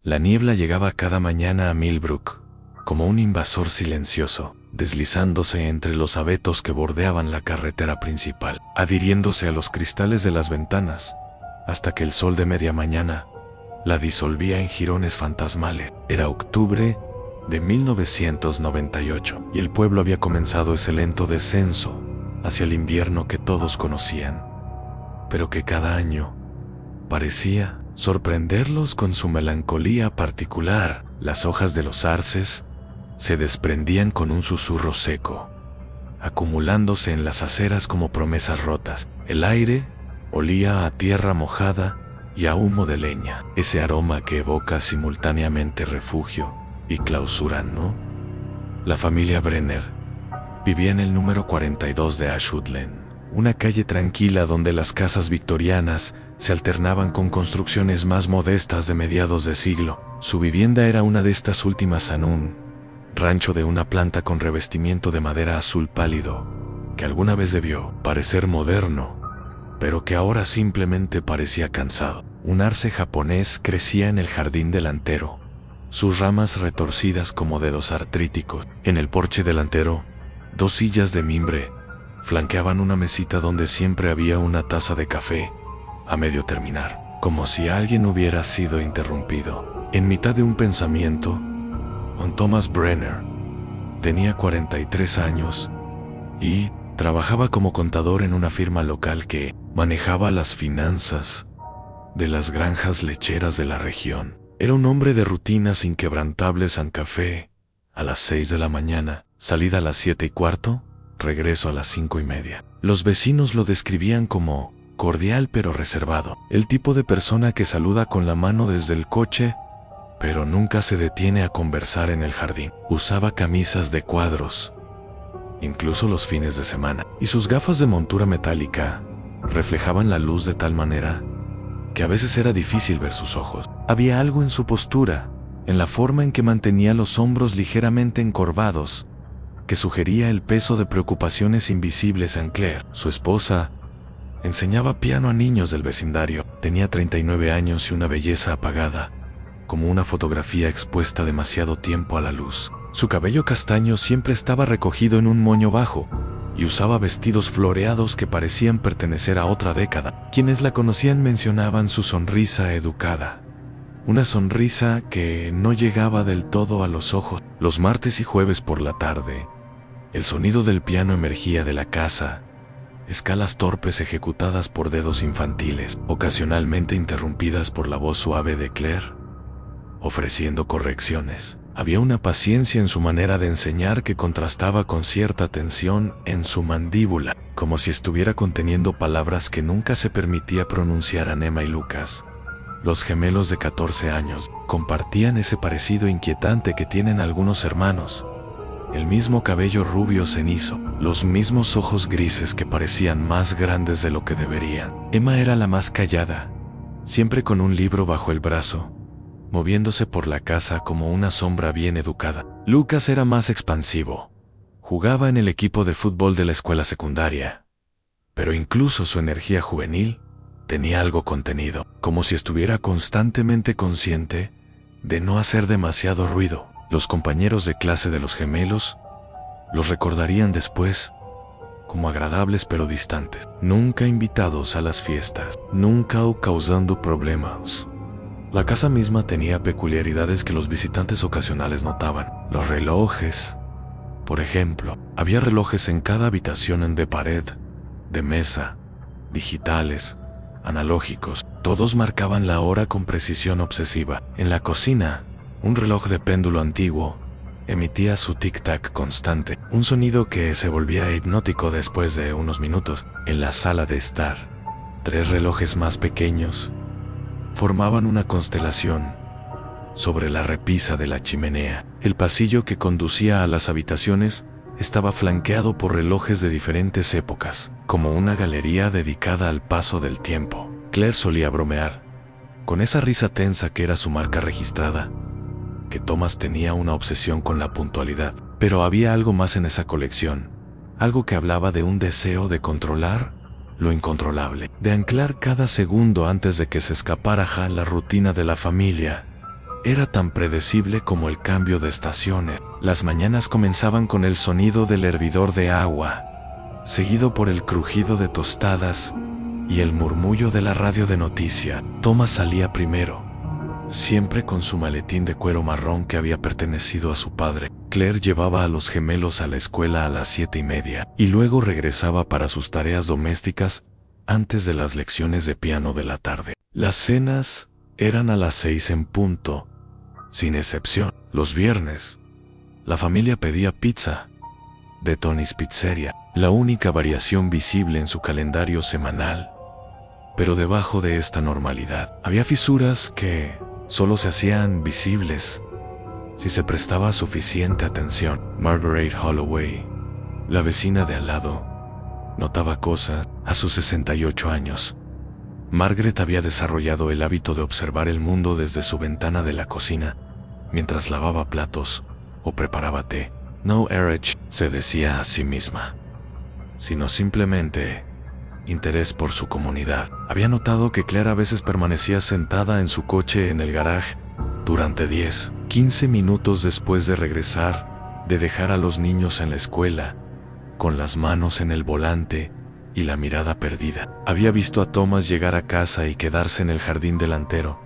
La niebla llegaba cada mañana a Millbrook, como un invasor silencioso, deslizándose entre los abetos que bordeaban la carretera principal, adhiriéndose a los cristales de las ventanas, hasta que el sol de media mañana la disolvía en jirones fantasmales. Era octubre de 1998 y el pueblo había comenzado ese lento descenso hacia el invierno que todos conocían, pero que cada año parecía sorprenderlos con su melancolía particular. Las hojas de los arces se desprendían con un susurro seco, acumulándose en las aceras como promesas rotas. El aire olía a tierra mojada y a humo de leña, ese aroma que evoca simultáneamente refugio y clausura, ¿no? La familia Brenner vivía en el número 42 de Ashwood Lane, una calle tranquila donde las casas victorianas se alternaban con construcciones más modestas de mediados de siglo. Su vivienda era una de estas últimas en un rancho de una planta con revestimiento de madera azul pálido, que alguna vez debió parecer moderno, pero que ahora simplemente parecía cansado. Un arce japonés crecía en el jardín delantero, sus ramas retorcidas como dedos artríticos. En el porche delantero, 2 sillas de mimbre flanqueaban una mesita donde siempre había una taza de café a medio terminar, como si alguien hubiera sido interrumpido. En mitad de un pensamiento, don Thomas Brenner tenía 43 años y trabajaba como contador en una firma local que manejaba las finanzas de las granjas lecheras de la región. Era un hombre de rutinas inquebrantables. En café a las 6 de la mañana, salida a las 7:15, regreso a las 5:30. Los vecinos lo describían como cordial pero reservado, el tipo de persona que saluda con la mano desde el coche, pero nunca se detiene a conversar en el jardín. Usaba camisas de cuadros, incluso los fines de semana, y sus gafas de montura metálica reflejaban la luz de tal manera que a veces era difícil ver sus ojos. Había algo en su postura, en la forma en que mantenía los hombros ligeramente encorvados, que sugería el peso de preocupaciones invisibles en Claire. Su esposa enseñaba piano a niños del vecindario. Tenía 39 años y una belleza apagada, como una fotografía expuesta demasiado tiempo a la luz. Su cabello castaño siempre estaba recogido en un moño bajo, y usaba vestidos floreados que parecían pertenecer a otra década. Quienes la conocían mencionaban su sonrisa educada, una sonrisa que no llegaba del todo a los ojos. Los martes y jueves por la tarde, el sonido del piano emergía de la casa, escalas torpes ejecutadas por dedos infantiles, ocasionalmente interrumpidas por la voz suave de Claire, ofreciendo correcciones. Había una paciencia en su manera de enseñar que contrastaba con cierta tensión en su mandíbula, como si estuviera conteniendo palabras que nunca se permitía pronunciar a Emma y Lucas. Los gemelos de 14 años compartían ese parecido inquietante que tienen algunos hermanos. El mismo cabello rubio cenizo, los mismos ojos grises que parecían más grandes de lo que deberían. Emma era la más callada, siempre con un libro bajo el brazo, moviéndose por la casa como una sombra bien educada. Lucas era más expansivo. Jugaba en el equipo de fútbol de la escuela secundaria, pero incluso su energía juvenil tenía algo contenido, como si estuviera constantemente consciente de no hacer demasiado ruido. Los compañeros de clase de los gemelos los recordarían después como agradables pero distantes, nunca invitados a las fiestas, nunca causando problemas. La casa misma tenía peculiaridades que los visitantes ocasionales notaban. Los relojes, por ejemplo, había relojes en cada habitación, de pared, de mesa, digitales, analógicos. Todos marcaban la hora con precisión obsesiva. En la cocina, un reloj de péndulo antiguo emitía su tic-tac constante, un sonido que se volvía hipnótico después de unos minutos. En la sala de estar, 3 relojes más pequeños formaban una constelación sobre la repisa de la chimenea. El pasillo que conducía a las habitaciones estaba flanqueado por relojes de diferentes épocas, como una galería dedicada al paso del tiempo. Claire solía bromear, con esa risa tensa que era su marca registrada, que Thomas tenía una obsesión con la puntualidad. Pero había algo más en esa colección, algo que hablaba de un deseo de controlar lo incontrolable, de anclar cada segundo antes de que se escapara la rutina de la familia Era tan predecible como el cambio de estaciones. Las mañanas comenzaban con el sonido del hervidor de agua, seguido por el crujido de tostadas y el murmullo de la radio de noticia. Thomas salía primero, siempre con su maletín de cuero marrón que había pertenecido a su padre. Claire llevaba a los gemelos a la escuela a las 7:30 y luego regresaba para sus tareas domésticas antes de las lecciones de piano de la tarde. Las cenas eran a las 6 en punto, sin excepción. Los viernes, la familia pedía pizza de Tony's Pizzeria, la única variación visible en su calendario semanal. Pero debajo de esta normalidad, había fisuras que solo se hacían visibles si se prestaba suficiente atención. Margaret Holloway, la vecina de al lado, notaba cosas a sus 68 años. Margaret había desarrollado el hábito de observar el mundo desde su ventana de la cocina, mientras lavaba platos o preparaba té. No Erich, se decía a sí misma, sino simplemente interés por su comunidad. Había notado que Claire a veces permanecía sentada en su coche en el garaje durante 10-15 minutos después de regresar de dejar a los niños en la escuela, con las manos en el volante y la mirada perdida. Había visto a Thomas llegar a casa y quedarse en el jardín delantero,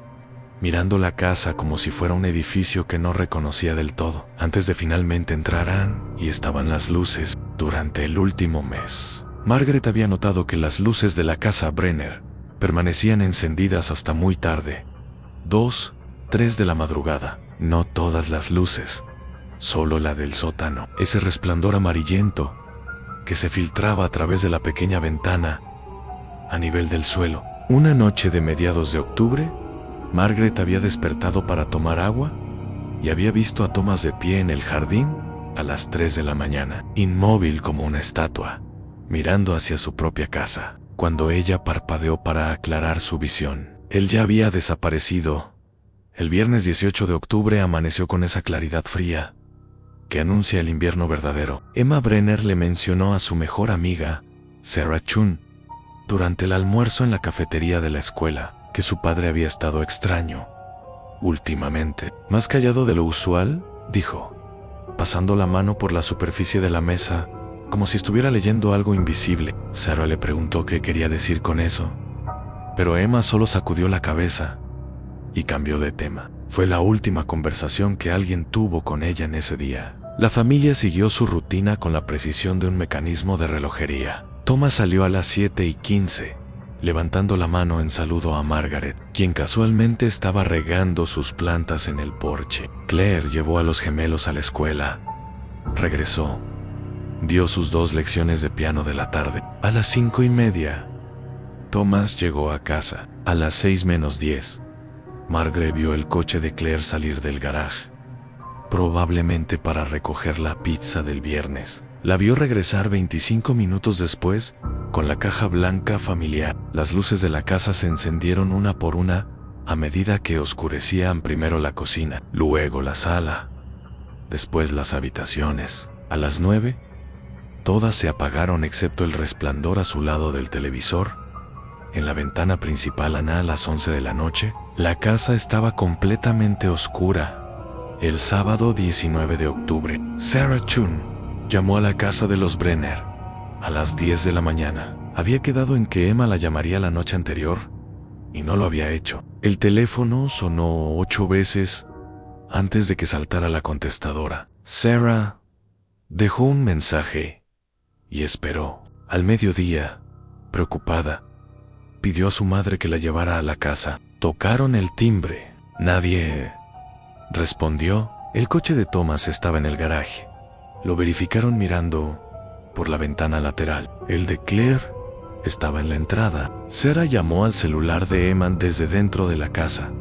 mirando la casa como si fuera un edificio que no reconocía del todo. Antes de finalmente entraran y estaban las luces. Durante el último mes, Margaret había notado que las luces de la casa Brenner permanecían encendidas hasta muy tarde, 2-3 de la madrugada. No todas las luces, solo la del sótano. Ese resplandor amarillento que se filtraba a través de la pequeña ventana a nivel del suelo. Una noche de mediados de octubre, Margaret había despertado para tomar agua y había visto a Thomas de pie en el jardín a las 3 de la mañana, inmóvil como una estatua, mirando hacia su propia casa. Cuando ella parpadeó para aclarar su visión, él ya había desaparecido. El viernes 18 de octubre amaneció con esa claridad fría que anuncia el invierno verdadero. Emma Brenner le mencionó a su mejor amiga, Sarah Chun, durante el almuerzo en la cafetería de la escuela, que su padre había estado extraño últimamente. Más callado de lo usual, dijo, pasando la mano por la superficie de la mesa, como si estuviera leyendo algo invisible. Sarah le preguntó qué quería decir con eso, pero Emma solo sacudió la cabeza y cambió de tema. Fue la última conversación que alguien tuvo con ella en ese día. La familia siguió su rutina con la precisión de un mecanismo de relojería. Thomas salió a las 7:15, levantando la mano en saludo a Margaret, quien casualmente estaba regando sus plantas en el porche. Claire llevó a los gemelos a la escuela. Regresó. Dio sus 2 lecciones de piano de la tarde. A las 5:30, Thomas llegó a casa. A las 6:10, Margaret vio el coche de Claire salir del garaje, probablemente para recoger la pizza del viernes. La vio regresar 25 minutos después con la caja blanca familiar. Las luces de la casa se encendieron una por una a medida que oscurecían, primero la cocina, luego la sala, después las habitaciones. A las 9, todas se apagaron excepto el resplandor a su lado del televisor. En la ventana principal, a las 11 de la noche, la casa estaba completamente oscura. El sábado 19 de octubre, Sarah Chun llamó a la casa de los Brenner a las 10 de la mañana. Había quedado en que Emma la llamaría la noche anterior y no lo había hecho. El teléfono sonó 8 veces antes de que saltara la contestadora. Sarah dejó un mensaje y esperó. Al mediodía, preocupada, pidió a su madre que la llevara a la casa. Tocaron el timbre. Nadie respondió. El coche de Thomas estaba en el garaje. Lo verificaron mirando por la ventana lateral. El de Claire estaba en la entrada. Sarah llamó al celular de Emma desde dentro de la casa.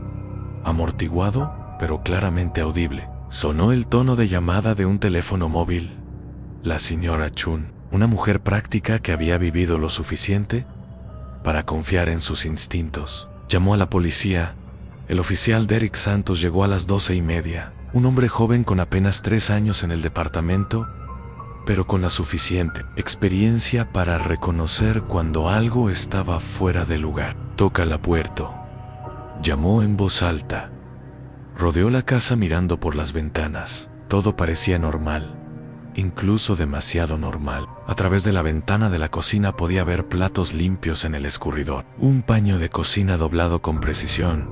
Amortiguado, pero claramente audible. Sonó el tono de llamada de un teléfono móvil. La señora Chun, una mujer práctica que había vivido lo suficiente para confiar en sus instintos, llamó a la policía. El oficial Derek Santos llegó a las 12:30. Un hombre joven con apenas 3 años en el departamento, pero con la suficiente experiencia para reconocer cuando algo estaba fuera de lugar. Toca la puerta. Llamó en voz alta, Rodeó la casa mirando por las ventanas. Todo parecía normal, incluso demasiado normal. A través de la ventana de la cocina podía ver platos limpios en el escurridor, un paño de cocina doblado con precisión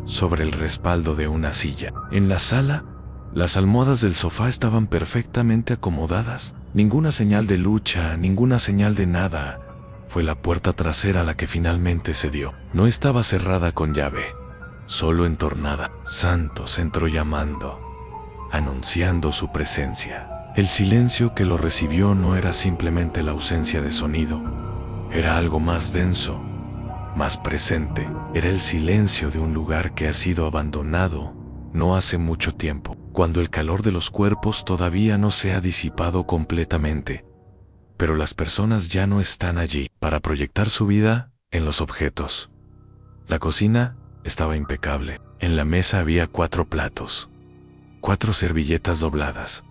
sobre el respaldo de una silla. En la sala, las almohadas del sofá estaban perfectamente acomodadas. Ninguna señal de lucha, ninguna señal de nada. Fue la puerta trasera la que finalmente cedió. No estaba cerrada con llave, solo entornada. Santos entró llamando, anunciando su presencia. El silencio que lo recibió no era simplemente la ausencia de sonido, era algo más denso, más presente. Era el silencio de un lugar que ha sido abandonado no hace mucho tiempo, cuando el calor de los cuerpos todavía no se ha disipado completamente, pero las personas ya no están allí para proyectar su vida en los objetos. La cocina estaba impecable. En la mesa había 4 platos, 4 servilletas dobladas,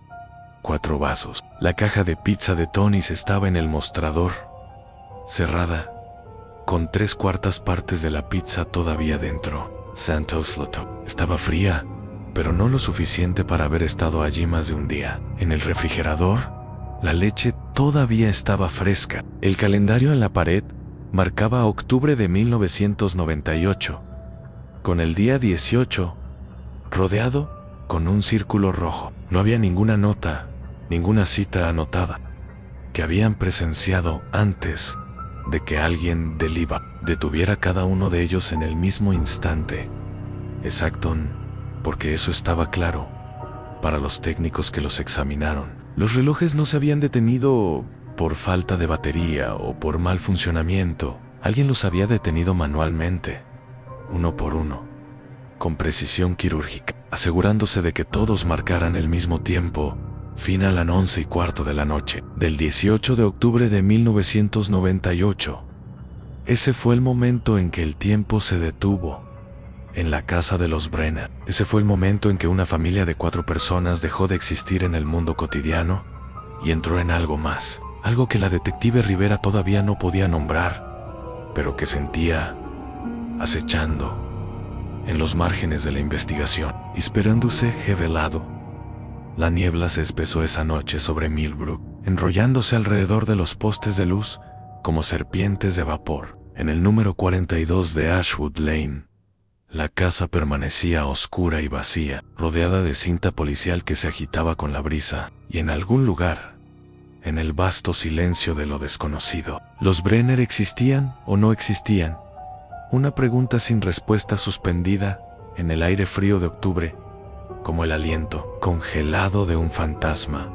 4 vasos. La caja de pizza de Tony's estaba en el mostrador, cerrada, con 3/4 partes de la pizza todavía dentro. Santos lo tocó. Estaba fría, pero no lo suficiente para haber estado allí más de un día. En el refrigerador, la leche todavía estaba fresca. El calendario en la pared marcaba octubre de 1998, con el día 18 rodeado con un círculo rojo. No había ninguna nota, ninguna cita anotada que habían presenciado antes de que alguien del IVA detuviera cada uno de ellos en el mismo instante exacto, porque eso estaba claro para los técnicos que los examinaron. Los relojes no se habían detenido por falta de batería o por mal funcionamiento. Alguien los había detenido manualmente, uno por uno, con precisión quirúrgica, asegurándose de que todos marcaran el mismo tiempo. Fin a las 11:15 de la noche, del 18 de octubre de 1998. Ese fue el momento en que el tiempo se detuvo en la casa de los Brenner. Ese fue el momento en que una familia de 4 personas dejó de existir en el mundo cotidiano y entró en algo más, algo que la detective Rivera todavía no podía nombrar, pero que sentía acechando en los márgenes de la investigación. Esperándose revelado. La niebla se espesó esa noche sobre Millbrook, enrollándose alrededor de los postes de luz como serpientes de vapor. En el número 42 de Ashwood Lane, la casa permanecía oscura y vacía, rodeada de cinta policial que se agitaba con la brisa, y en algún lugar, en el vasto silencio de lo desconocido, ¿los Brenner existían o no existían? Una pregunta sin respuesta suspendida en el aire frío de octubre, como el aliento congelado de un fantasma.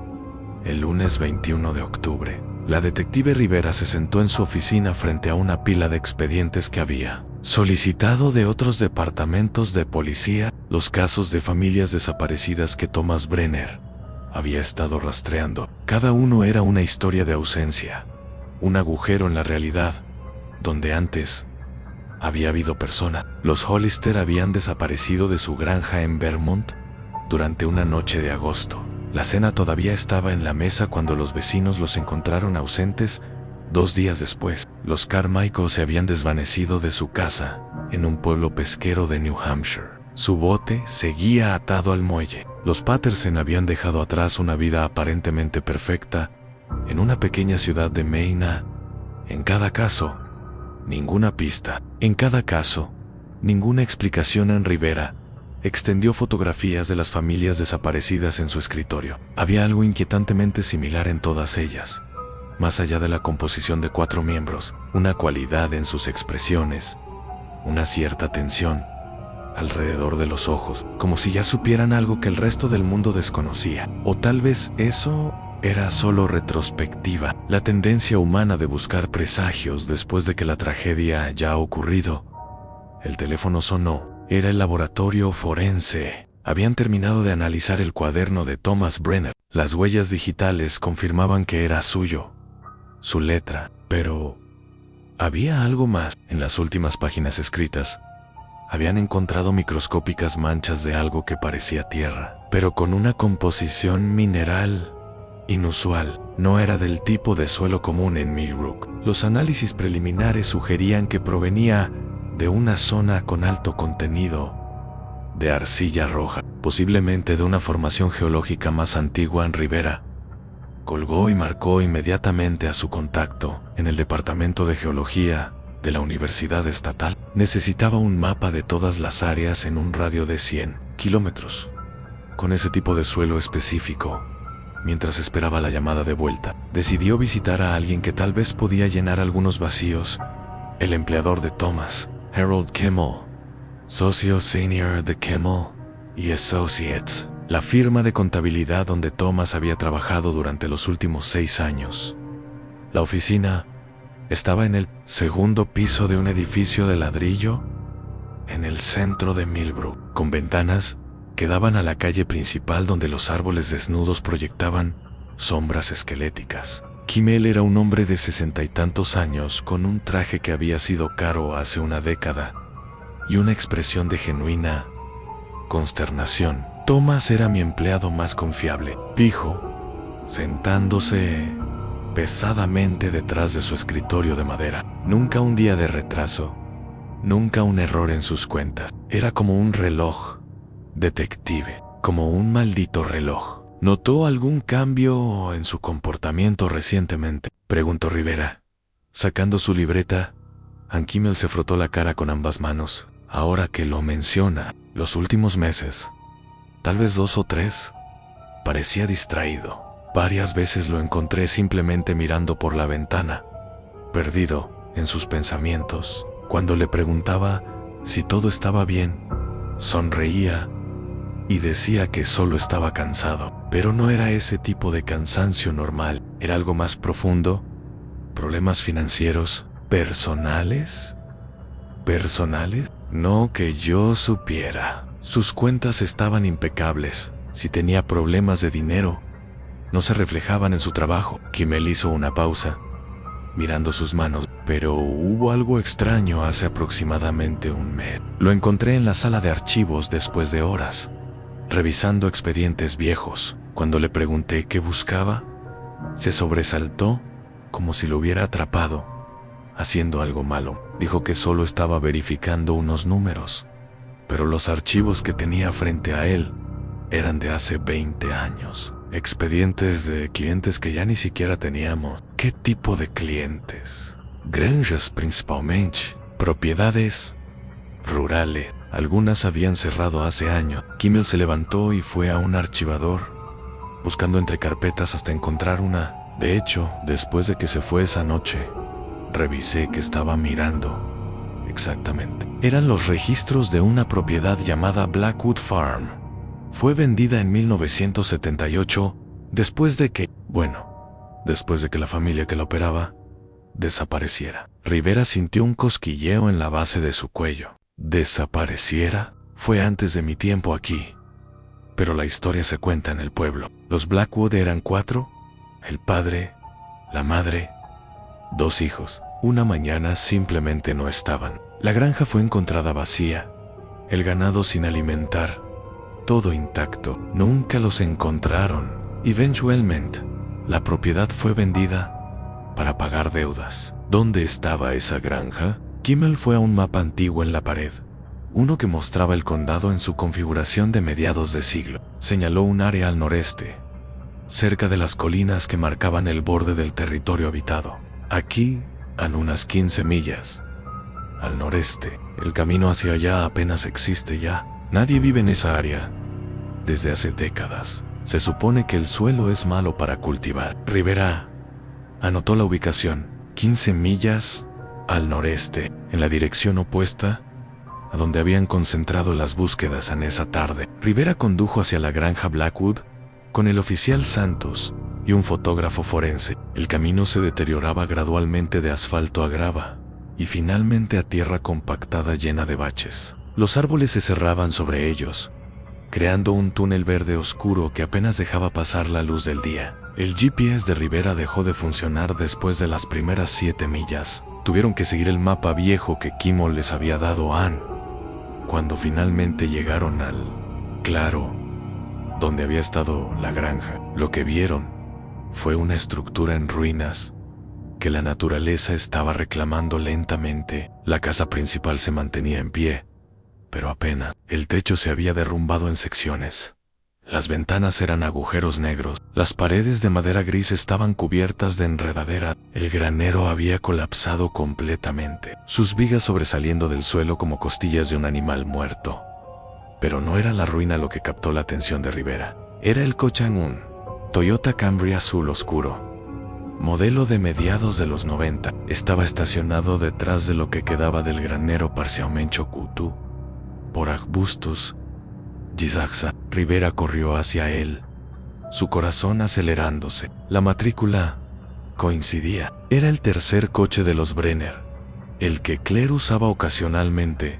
El lunes 21 de octubre, la detective Rivera se sentó en su oficina frente a una pila de expedientes que había solicitado de otros departamentos de policía, los casos de familias desaparecidas que Thomas Brenner había estado rastreando. Cada uno era una historia de ausencia, un agujero en la realidad, donde antes había habido persona. Los Hollister habían desaparecido de su granja en Vermont durante una noche de agosto. La cena todavía estaba en la mesa cuando los vecinos los encontraron ausentes 2 días después. Los Carmichael se habían desvanecido de su casa en un pueblo pesquero de New Hampshire. Su bote seguía atado al muelle. Los Patterson habían dejado atrás una vida aparentemente perfecta en una pequeña ciudad de Maine. En cada caso, ninguna pista. En cada caso, ninguna explicación. En Rivera extendió fotografías de las familias desaparecidas en su escritorio. Había algo inquietantemente similar en todas ellas. Más allá de la composición de 4 miembros, una cualidad en sus expresiones, una cierta tensión alrededor de los ojos, como si ya supieran algo que el resto del mundo desconocía. O tal vez eso era solo retrospectiva, la tendencia humana de buscar presagios después de que la tragedia haya ocurrido. El teléfono sonó. Era el laboratorio forense. Habían terminado de analizar el cuaderno de Thomas Brenner. Las huellas digitales confirmaban que era suyo, su letra, pero había algo más. En las últimas páginas escritas, habían encontrado microscópicas manchas de algo que parecía tierra, pero con una composición mineral inusual. No era del tipo de suelo común en Millbrook. Los análisis preliminares sugerían que provenía de una zona con alto contenido de arcilla roja, posiblemente de una formación geológica más antigua en Rivera. Colgó y marcó inmediatamente a su contacto en el Departamento de Geología de la Universidad Estatal. Necesitaba un mapa de todas las áreas en un radio de 100 kilómetros, con ese tipo de suelo específico. Mientras esperaba la llamada de vuelta, decidió visitar a alguien que tal vez podía llenar algunos vacíos. El empleador de Thomas, Harold Kimmel, socio senior de Kimmel y Associates, la firma de contabilidad donde Thomas había trabajado durante los últimos 6 años. La oficina estaba en el segundo piso de un edificio de ladrillo en el centro de Millbrook, con ventanas que daban a la calle principal donde los árboles desnudos proyectaban sombras esqueléticas. Kimmel era un hombre de 60 y tantos años con un traje que había sido caro hace una década y una expresión de genuina consternación. Thomas era mi empleado más confiable, dijo, sentándose pesadamente detrás de su escritorio de madera. Nunca un día de retraso, nunca un error en sus cuentas. Era como un reloj detective, como un maldito reloj. ¿Notó algún cambio en su comportamiento recientemente?, preguntó Rivera. Sacando su libreta, Kimmel se frotó la cara con ambas manos. Ahora que lo menciona, los últimos meses, tal vez 2 o 3, parecía distraído. Varias veces lo encontré simplemente mirando por la ventana, perdido en sus pensamientos. Cuando le preguntaba si todo estaba bien, sonreía y decía que solo estaba cansado. Pero no era ese tipo de cansancio normal, era algo más profundo. ¿Problemas financieros? ¿Personales? ¿Personales? No que yo supiera. Sus cuentas estaban impecables. Si tenía problemas de dinero, no se reflejaban en su trabajo. Kimmel hizo una pausa, mirando sus manos. Pero hubo algo extraño hace aproximadamente un mes. Lo encontré en la sala de archivos después de horas, revisando expedientes viejos. Cuando le pregunté qué buscaba, se sobresaltó como si lo hubiera atrapado haciendo algo malo. Dijo que solo estaba verificando unos números, pero los archivos que tenía frente a él eran de hace 20 años. Expedientes de clientes que ya ni siquiera teníamos. ¿Qué tipo de clientes? Granjas principalmente, propiedades rurales. Algunas habían cerrado hace años. Kimmel se levantó y fue a un archivador, buscando entre carpetas hasta encontrar una. De hecho, después de que se fue esa noche, revisé que estaba mirando. Exactamente. Eran los registros de una propiedad llamada Blackwood Farm. Fue vendida en 1978, después de que la familia que la operaba desapareciera. Rivera sintió un cosquilleo en la base de su cuello. ¿Desapareciera? Fue antes de mi tiempo aquí, pero la historia se cuenta en el pueblo. Los Blackwood eran 4, el padre, la madre, 2 hijos. Una mañana simplemente no estaban. La granja fue encontrada vacía, el ganado sin alimentar, todo intacto. Nunca los encontraron. Eventualmente, la propiedad fue vendida para pagar deudas. ¿Dónde estaba esa granja? Kimmel fue a un mapa antiguo en la pared, uno que mostraba el condado en su configuración de mediados de siglo. Señaló un área al noreste, cerca de las colinas que marcaban el borde del territorio habitado. Aquí, a unas 15 millas al noreste, el camino hacia allá apenas existe ya. Nadie vive en esa área desde hace décadas. Se supone que el suelo es malo para cultivar. Rivera anotó la ubicación: 15 millas al noreste, en la dirección opuesta a donde habían concentrado las búsquedas en esa tarde. Rivera condujo hacia la granja Blackwood con el oficial Santos y un fotógrafo forense. El camino se deterioraba gradualmente de asfalto a grava y finalmente a tierra compactada llena de baches. Los árboles se cerraban sobre ellos, creando un túnel verde oscuro que apenas dejaba pasar la luz del día. El GPS de Rivera dejó de funcionar después de las primeras 7 millas. Tuvieron que seguir el mapa viejo que Kimmel les había dado a Ann. Cuando finalmente llegaron al claro donde había estado la granja, lo que vieron fue una estructura en ruinas que la naturaleza estaba reclamando lentamente. La casa principal se mantenía en pie, pero apenas. El techo se había derrumbado en secciones. Las ventanas eran agujeros negros, las paredes de madera gris estaban cubiertas de enredadera, el granero había colapsado completamente, sus vigas sobresaliendo del suelo como costillas de un animal muerto. Pero no era la ruina lo que captó la atención de Rivera. Era el coche en un Toyota Camry azul oscuro, modelo de mediados de los 90. Estaba estacionado detrás de lo que quedaba del granero parcialmente oculto por arbustos. Gizaxa. Rivera corrió hacia él, su corazón acelerándose. La matrícula coincidía. Era el tercer coche de los Brenner, el que Claire usaba ocasionalmente,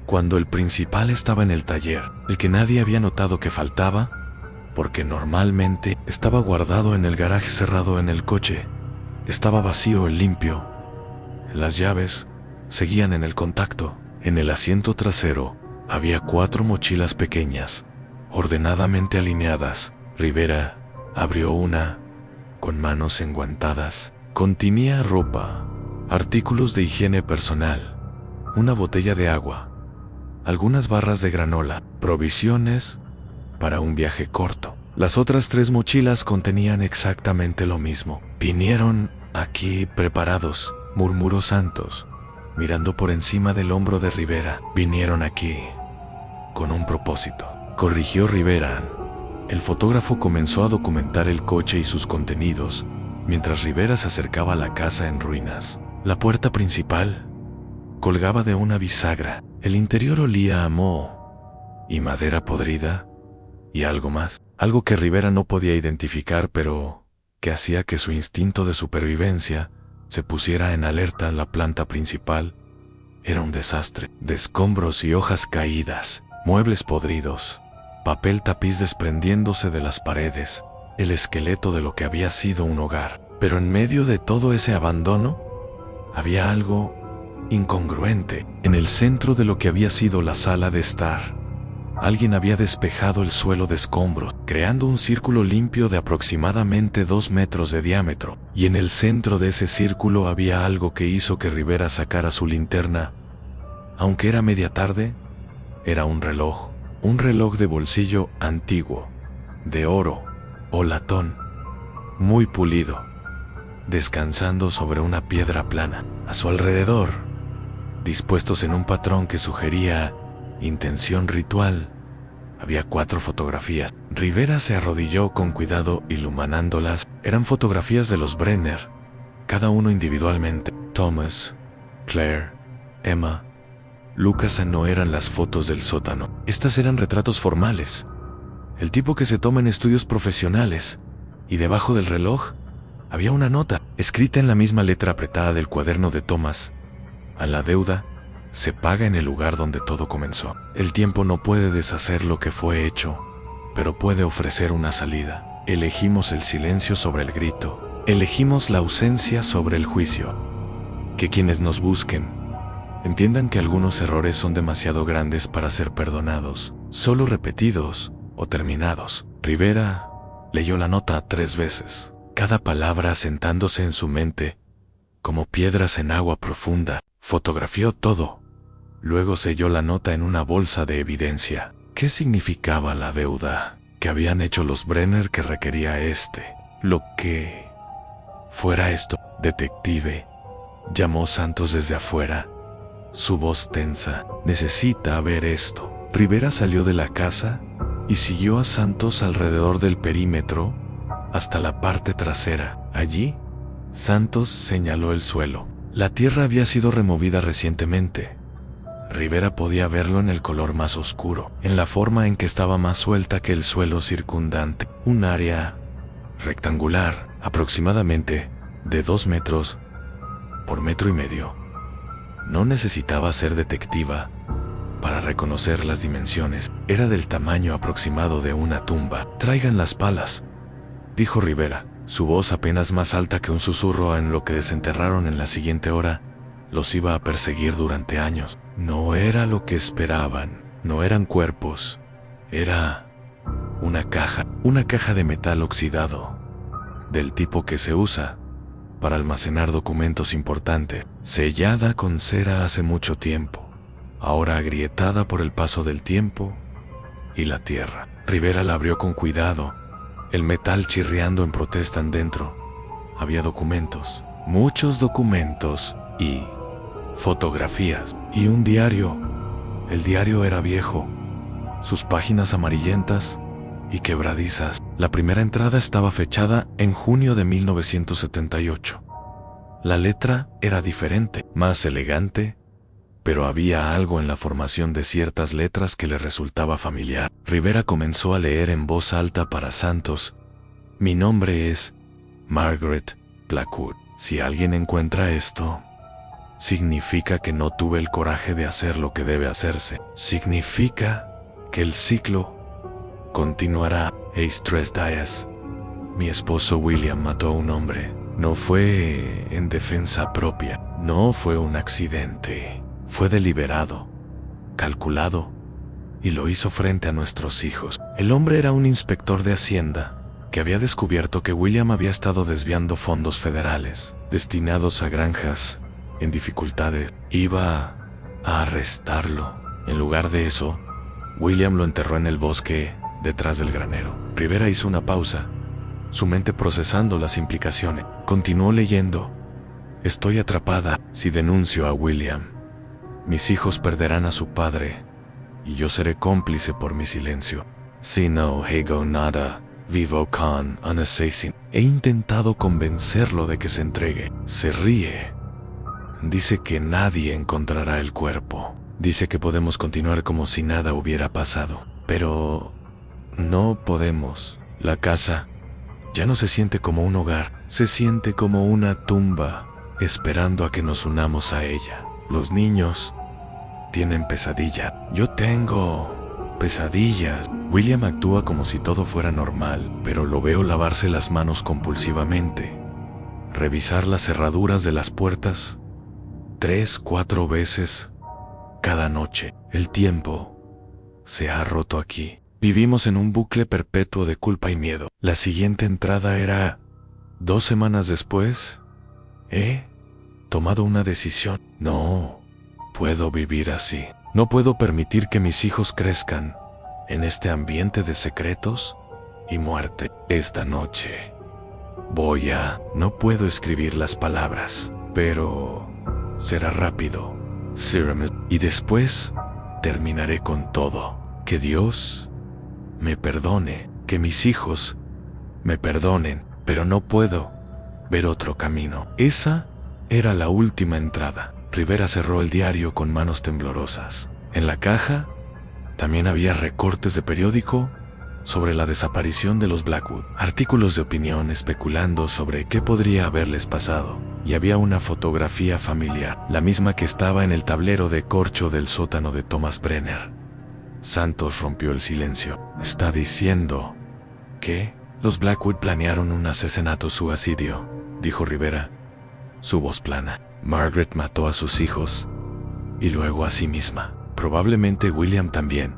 cuando el principal estaba en el taller, el que nadie había notado que faltaba, porque normalmente estaba guardado en el garaje cerrado en el coche. Estaba vacío y limpio. Las llaves seguían en el contacto. En el asiento trasero había 4 mochilas pequeñas, ordenadamente alineadas. Rivera abrió una, con manos enguantadas. Contenía ropa, artículos de higiene personal, una botella de agua, algunas barras de granola, provisiones para un viaje corto. Las otras 3 mochilas contenían exactamente lo mismo. Vinieron aquí preparados, murmuró Santos, mirando por encima del hombro de Rivera. Vinieron aquí con un propósito, corrigió Rivera. El fotógrafo comenzó a documentar el coche y sus contenidos, mientras Rivera se acercaba a la casa en ruinas. La puerta principal colgaba de una bisagra. El interior olía a moho y madera podrida y algo más. Algo que Rivera no podía identificar, pero que hacía que su instinto de supervivencia se pusiera en alerta. La planta principal era un desastre, de escombros y hojas caídas, muebles podridos, papel tapiz desprendiéndose de las paredes, el esqueleto de lo que había sido un hogar. Pero en medio de todo ese abandono, había algo incongruente. En el centro de lo que había sido la sala de estar, alguien había despejado el suelo de escombros, creando un círculo limpio de aproximadamente 2 metros de diámetro, y en el centro de ese círculo había algo que hizo que Rivera sacara su linterna. Aunque era media tarde, era un reloj de bolsillo antiguo, de oro o latón, muy pulido, descansando sobre una piedra plana. A su alrededor, dispuestos en un patrón que sugería intención ritual, había 4 fotografías. Rivera se arrodilló con cuidado iluminándolas. Eran fotografías de los Brenner, cada uno individualmente. Thomas, Claire, Emma, Lucas. No eran las fotos del sótano. Estas eran retratos formales, el tipo que se toma en estudios profesionales. Y debajo del reloj había una nota, escrita en la misma letra apretada del cuaderno de Thomas. A la deuda se paga en el lugar donde todo comenzó. El tiempo no puede deshacer lo que fue hecho, pero puede ofrecer una salida. Elegimos el silencio sobre el grito. Elegimos la ausencia sobre el juicio. Que quienes nos busquen entiendan que algunos errores son demasiado grandes para ser perdonados, solo repetidos o terminados. Rivera leyó la nota 3 veces, cada palabra asentándose en su mente como piedras en agua profunda. Fotografió todo. Luego selló la nota en una bolsa de evidencia. ¿Qué significaba la deuda que habían hecho los Brenner que requería lo que fuera esto? Detective, llamó Santos desde afuera, su voz tensa. Necesita ver esto. Rivera salió de la casa y siguió a Santos alrededor del perímetro hasta la parte trasera. Allí, Santos señaló el suelo. La tierra había sido removida recientemente. Rivera podía verlo en el color más oscuro, en la forma en que estaba más suelta que el suelo circundante. Un área rectangular, aproximadamente de 2 metros por 1,5 metros. No necesitaba ser detectiva para reconocer las dimensiones. Era del tamaño aproximado de una tumba. Traigan las palas, dijo Rivera, su voz apenas más alta que un susurro. En lo que desenterraron en la siguiente hora, los iba a perseguir durante años. No era lo que esperaban, no eran cuerpos, era una caja de metal oxidado, del tipo que se usa para almacenar documentos importantes, sellada con cera hace mucho tiempo. ahora agrietada por el paso del tiempo y la tierra. Rivera la abrió con cuidado, el metal chirriando en protesta dentro. Había documentos, muchos documentos y fotografías y un diario. El diario era viejo, sus páginas amarillentas y quebradizas. La primera entrada estaba fechada en junio de 1978. La letra era diferente, más elegante, pero había algo en la formación de ciertas letras que le resultaba familiar. Rivera comenzó a leer en voz alta para Santos: mi nombre es Margaret Blackwood. Si alguien encuentra esto, significa que no tuve el coraje de hacer lo que debe hacerse. Significa que el ciclo continuará. Stress Dias. Mi esposo William mató a un hombre. No fue en defensa propia. No fue un accidente. Fue deliberado, calculado, y lo hizo frente a nuestros hijos. El hombre era un inspector de Hacienda que había descubierto que William había estado desviando fondos federales destinados a granjas en dificultades. Iba a arrestarlo. En lugar de eso, William lo enterró en el bosque detrás del granero. Rivera hizo una pausa, su mente procesando las implicaciones. Continuó leyendo. Estoy atrapada. Si denuncio a William, mis hijos perderán a su padre y yo seré cómplice por mi silencio. Si no hago nada, vivo con un asesino. He intentado convencerlo de que se entregue. Se ríe. Dice que nadie encontrará el cuerpo. Dice que podemos continuar como si nada hubiera pasado. Pero no podemos. La casa ya no se siente como un hogar. Se siente como una tumba, esperando a que nos unamos a ella. Los niños tienen pesadilla. Yo tengo pesadillas. William actúa como si todo fuera normal, pero lo veo lavarse las manos compulsivamente, revisar las cerraduras de las puertas 3-4 veces cada noche. El tiempo se ha roto aquí. Vivimos en un bucle perpetuo de culpa y miedo. La siguiente entrada era: 2 semanas después, he tomado una decisión. No puedo vivir así. No puedo permitir que mis hijos crezcan en este ambiente de secretos y muerte. Esta noche no puedo escribir las palabras, pero será rápido. Y después terminaré con todo. Que Dios me perdone, que mis hijos me perdonen, pero no puedo ver otro camino. Esa era la última entrada. Rivera cerró el diario con manos temblorosas. En la caja también había recortes de periódico sobre la desaparición de los Blackwood, artículos de opinión especulando sobre qué podría haberles pasado, y había una fotografía familiar, la misma que estaba en el tablero de corcho del sótano de Thomas Brenner. Santos rompió el silencio. ¿Está diciendo que los Blackwood planearon un asesinato suicidio?, dijo Rivera, su voz plana. Margaret mató a sus hijos y luego a sí misma. Probablemente William también,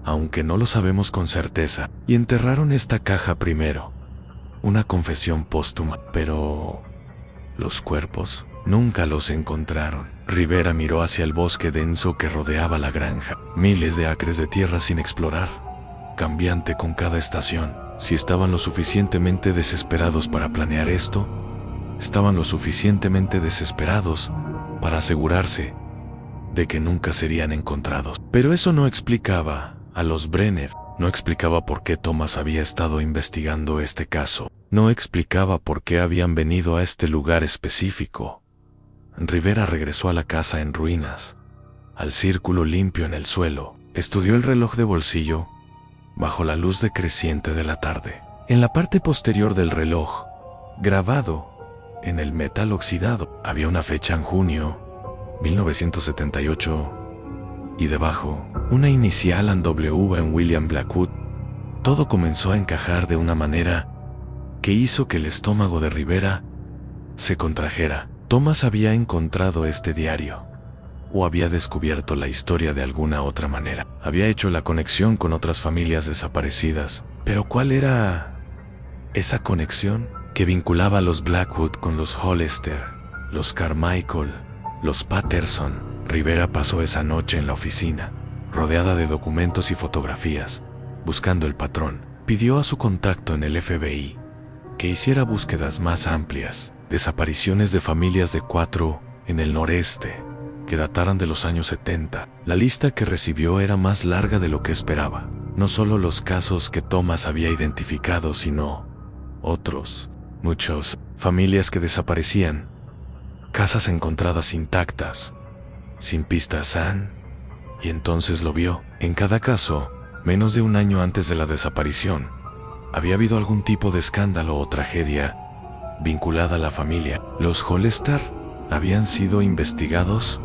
aunque no lo sabemos con certeza. Y enterraron esta caja primero. Una confesión póstuma. Pero los cuerpos nunca los encontraron. Rivera miró hacia el bosque denso que rodeaba la granja. Miles de acres de tierra sin explorar, cambiante con cada estación. Si estaban lo suficientemente desesperados para planear esto, estaban lo suficientemente desesperados para asegurarse de que nunca serían encontrados. Pero eso no explicaba a los Brenner. No explicaba por qué Thomas había estado investigando este caso. No explicaba por qué habían venido a este lugar específico. Rivera regresó a la casa en ruinas, al círculo limpio en el suelo. Estudió el reloj de bolsillo bajo la luz decreciente de la tarde. En la parte posterior del reloj, grabado en el metal oxidado, había una fecha en junio 1978 y debajo una inicial en W en William Blackwood. Todo comenzó a encajar de una manera que hizo que el estómago de Rivera se contrajera. Thomas había encontrado este diario, o había descubierto la historia de alguna otra manera. Había hecho la conexión con otras familias desaparecidas. Pero ¿cuál era esa conexión que vinculaba a los Blackwood con los Hollister, los Carmichael, los Patterson? Rivera pasó esa noche en la oficina, rodeada de documentos y fotografías, buscando el patrón. Pidió a su contacto en el FBI que hiciera búsquedas más amplias, desapariciones de familias de 4 en el noreste, que dataran de los años 70. La lista que recibió era más larga de lo que esperaba. No solo los casos que Thomas había identificado, sino otros, muchos, familias que desaparecían, casas encontradas intactas, sin pistas. Y entonces lo vio. En cada caso, menos de un año antes de la desaparición, había habido algún tipo de escándalo o tragedia vinculada a la familia. Los Hollister habían sido investigados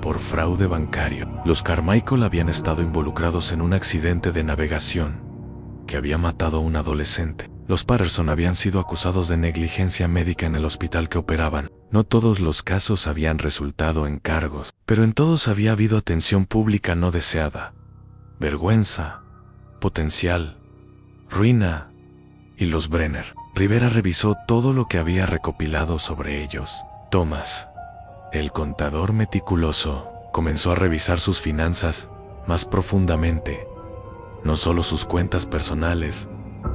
por fraude bancario. Los Carmichael habían estado involucrados en un accidente de navegación que había matado a un adolescente. Los Patterson habían sido acusados de negligencia médica en el hospital que operaban. No todos los casos habían resultado en cargos, pero en todos había habido atención pública no deseada, vergüenza, potencial, ruina. Y los Brenner. Rivera revisó todo lo que había recopilado sobre ellos. Thomas, el contador meticuloso, comenzó a revisar sus finanzas más profundamente. No solo sus cuentas personales,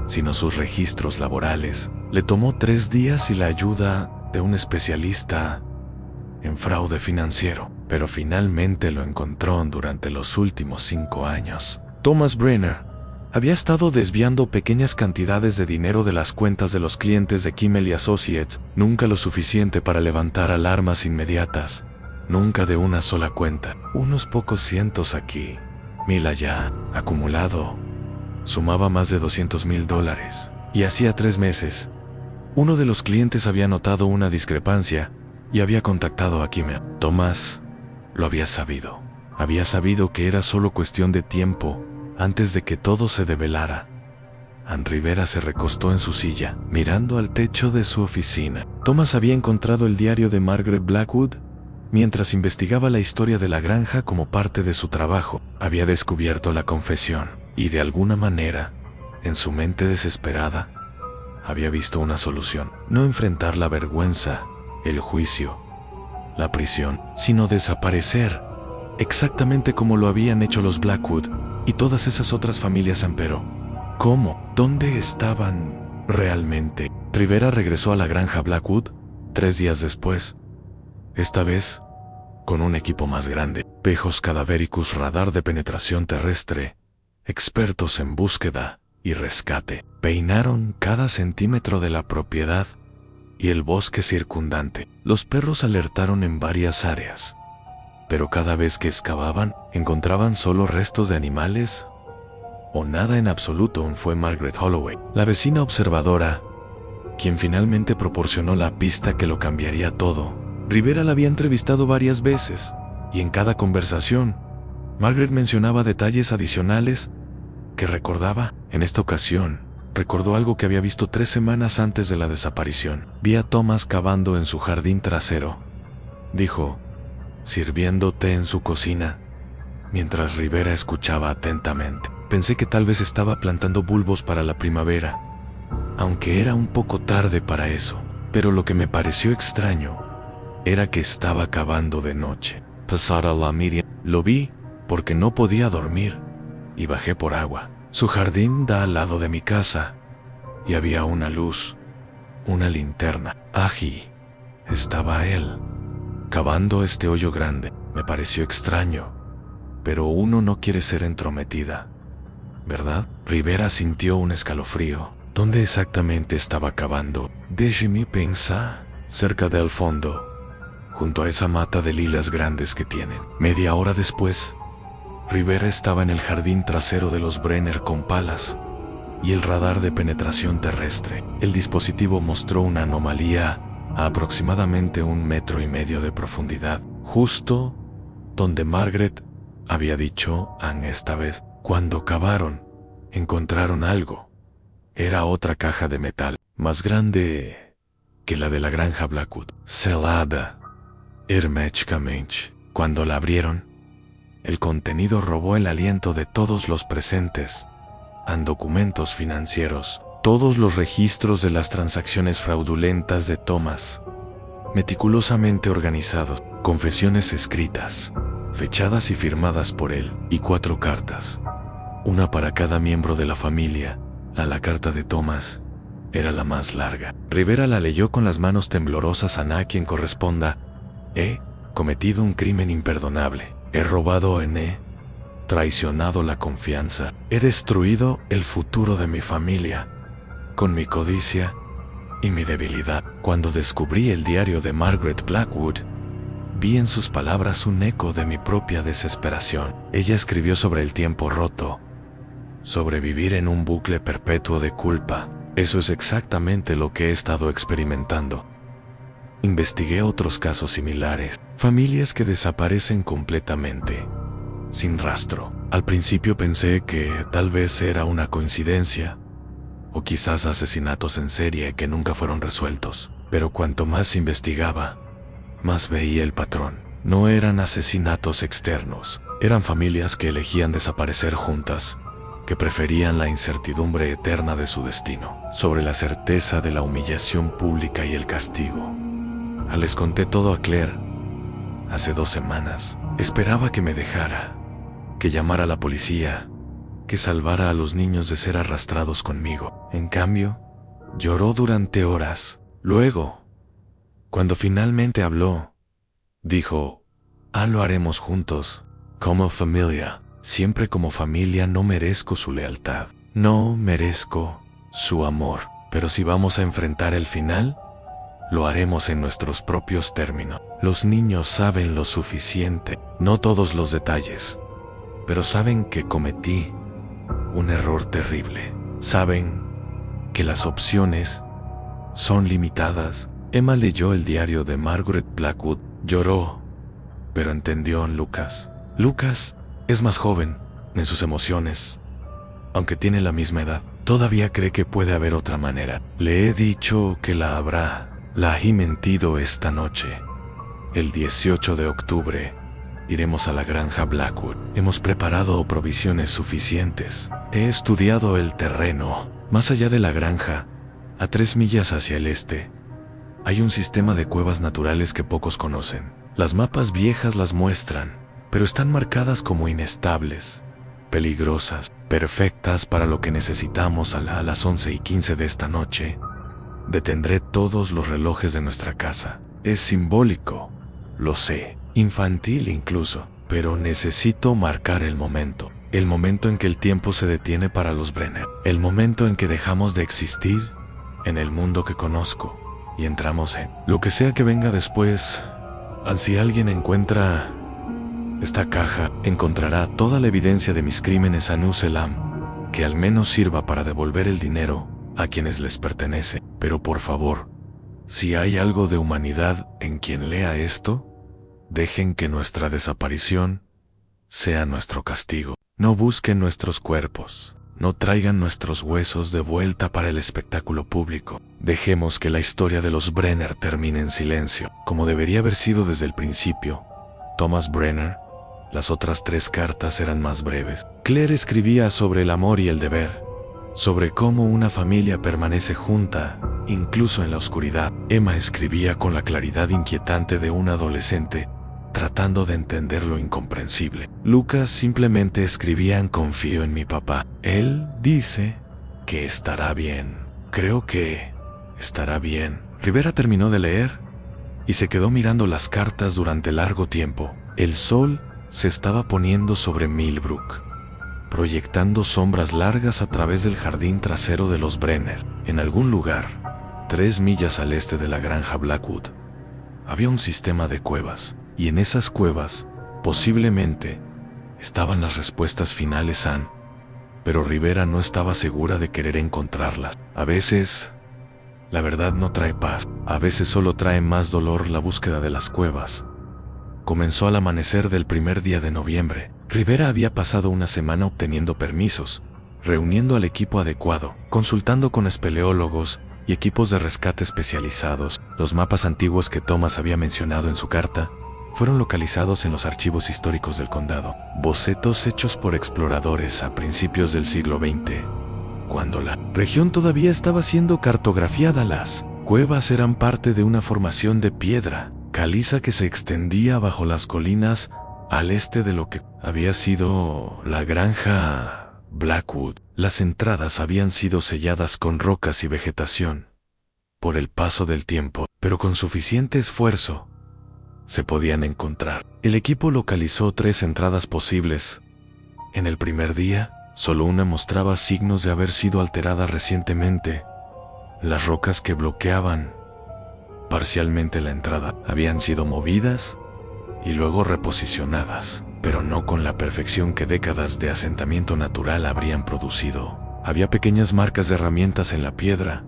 sino sus registros laborales. Le tomó 3 días y la ayuda de un especialista en fraude financiero, pero finalmente lo encontró durante los últimos 5 años. Thomas Brenner había estado desviando pequeñas cantidades de dinero de las cuentas de los clientes de Kimmel Associates, nunca lo suficiente para levantar alarmas inmediatas, nunca de una sola cuenta. Unos pocos cientos aquí, 1000 allá, acumulado, sumaba más de $200,000. Y hacía 3 meses, uno de los clientes había notado una discrepancia y había contactado a Kimmel. Thomas lo había sabido. Había sabido que era solo cuestión de tiempo antes de que todo se develara. Ann Rivera se recostó en su silla, mirando al techo de su oficina. Thomas había encontrado el diario de Margaret Blackwood mientras investigaba la historia de la granja como parte de su trabajo. Había descubierto la confesión y, de alguna manera, en su mente desesperada, había visto una solución. No enfrentar la vergüenza, el juicio, la prisión, sino desaparecer, exactamente como lo habían hecho los Blackwood y todas esas otras familias. Pero ¿cómo? ¿Dónde estaban realmente? Rivera regresó a la granja Blackwood 3 días después, esta vez con un equipo más grande. Pejos Cadavericus, radar de penetración terrestre, expertos en búsqueda y rescate. Peinaron cada centímetro de la propiedad y el bosque circundante. Los perros alertaron en varias áreas, pero cada vez que excavaban, encontraban solo restos de animales o nada en absoluto. Fue Margaret Holloway, la vecina observadora, quien finalmente proporcionó la pista que lo cambiaría todo. Rivera la había entrevistado varias veces, y en cada conversación, Margaret mencionaba detalles adicionales que recordaba. En esta ocasión, recordó algo que había visto 3 semanas antes de la desaparición. Vi a Thomas cavando en su jardín trasero, dijo, sirviendo té en su cocina, mientras Rivera escuchaba atentamente. Pensé que tal vez estaba plantando bulbos para la primavera, aunque era un poco tarde para eso. Pero lo que me pareció extraño era que estaba cavando de noche. Pasar a la Miriam. Lo vi porque no podía dormir y bajé por agua. Su jardín da al lado de mi casa y había una luz, una linterna. Allí estaba él, cavando este hoyo grande. Me pareció extraño, pero uno no quiere ser entrometida, ¿verdad? Rivera sintió un escalofrío. ¿Dónde exactamente estaba cavando? Déjeme pensar. Cerca del fondo, junto a esa mata de lilas grandes que tienen. Media hora después, Rivera estaba en el jardín trasero de los Brenner con palas y el radar de penetración terrestre. El dispositivo mostró una anomalía a aproximadamente 1,5 metros de profundidad, justo donde Margaret había dicho Ann esta vez. Cuando cavaron, encontraron algo. Era otra caja de metal, más grande que la de la granja Blackwood, selada herméticamente. Cuando la abrieron, el contenido robó el aliento de todos los presentes. En documentos financieros, todos los registros de las transacciones fraudulentas de Thomas, meticulosamente organizados, confesiones escritas, fechadas y firmadas por él, y 4 cartas, una para cada miembro de la familia. La carta de Thomas era la más larga. Rivera la leyó con las manos temblorosas. A quien corresponda: he cometido un crimen imperdonable. He robado, he traicionado la confianza. He destruido el futuro de mi familia con mi codicia y mi debilidad. Cuando descubrí el diario de Margaret Blackwood, vi en sus palabras un eco de mi propia desesperación. Ella escribió sobre el tiempo roto, sobre vivir en un bucle perpetuo de culpa. Eso es exactamente lo que he estado experimentando. Investigué otros casos similares, familias que desaparecen completamente, sin rastro. Al principio pensé que tal vez era una coincidencia, o quizás asesinatos en serie que nunca fueron resueltos. Pero cuanto más investigaba, más veía el patrón. No eran asesinatos externos, eran familias que elegían desaparecer juntas, que preferían la incertidumbre eterna de su destino, sobre la certeza de la humillación pública y el castigo. Les conté todo a Claire hace 2 semanas. Esperaba que me dejara, que llamara a la policía, que salvara a los niños de ser arrastrados conmigo. En cambio, lloró durante horas. Luego, cuando finalmente habló, dijo: lo haremos juntos, como familia. Siempre como familia. No merezco su lealtad, no merezco su amor, pero si vamos a enfrentar el final, lo haremos en nuestros propios términos. Los niños saben lo suficiente, no todos los detalles, pero saben que cometí un error terrible. Saben que las opciones son limitadas. Emma leyó el diario de Margaret Blackwood, lloró, pero entendió en Lucas. Lucas es más joven en sus emociones, aunque tiene la misma edad. Todavía cree que puede haber otra manera. Le he dicho que la habrá. La he mentido esta noche. El 18 de octubre iremos a la granja Blackwood. Hemos preparado provisiones suficientes. He estudiado el terreno. Más allá de la granja, a 3 millas hacia el este, hay un sistema de cuevas naturales que pocos conocen. Las mapas viejas las muestran, pero están marcadas como inestables, peligrosas, perfectas para lo que necesitamos. A las 11:15 de esta noche, detendré todos los relojes de nuestra casa. Es simbólico, lo sé, infantil incluso, pero necesito marcar el momento en que el tiempo se detiene para los Brenner, el momento en que dejamos de existir en el mundo que conozco y entramos en lo que sea que venga después. Si alguien encuentra esta caja, encontrará toda la evidencia de mis crímenes a New Zealand, que al menos sirva para devolver el dinero a quienes les pertenece. Pero por favor, si hay algo de humanidad en quien lea esto, dejen que nuestra desaparición sea nuestro castigo. No busquen nuestros cuerpos, no traigan nuestros huesos de vuelta para el espectáculo público. Dejemos que la historia de los Brenner termine en silencio, como debería haber sido desde el principio. Thomas Brenner. Las otras 3 cartas eran más breves. Claire escribía sobre el amor y el deber, sobre cómo una familia permanece junta, incluso en la oscuridad. Emma escribía con la claridad inquietante de un adolescente, tratando de entender lo incomprensible. Lucas simplemente escribía: confío en mi papá. Él dice que estará bien. Creo que estará bien. Rivera terminó de leer y se quedó mirando las cartas durante largo tiempo. El sol se estaba poniendo sobre Millbrook, proyectando sombras largas a través del jardín trasero de los Brenner. En algún lugar, 3 millas al este de la granja Blackwood, había un sistema de cuevas, y en esas cuevas, posiblemente, estaban las respuestas finales pero Rivera no estaba segura de querer encontrarlas. A veces, la verdad no trae paz. A veces solo trae más dolor la búsqueda de las cuevas. Comenzó al amanecer del primer día de noviembre. Rivera había pasado una semana obteniendo permisos, reuniendo al equipo adecuado, consultando con espeleólogos y equipos de rescate especializados. Los mapas antiguos que Thomas había mencionado en su carta fueron localizados en los archivos históricos del condado. Bocetos hechos por exploradores a principios del siglo XX, cuando la región todavía estaba siendo cartografiada. Las cuevas eran parte de una formación de piedra caliza que se extendía bajo las colinas al este de lo que había sido la granja Blackwood. Las entradas habían sido selladas con rocas y vegetación por el paso del tiempo, pero con suficiente esfuerzo se podían encontrar. El equipo localizó 3 entradas posibles. En el primer día, solo una mostraba signos de haber sido alterada recientemente. Las rocas que bloqueaban parcialmente la entrada habían sido movidas y luego reposicionadas, pero no con la perfección que décadas de asentamiento natural habrían producido. Había pequeñas marcas de herramientas en la piedra,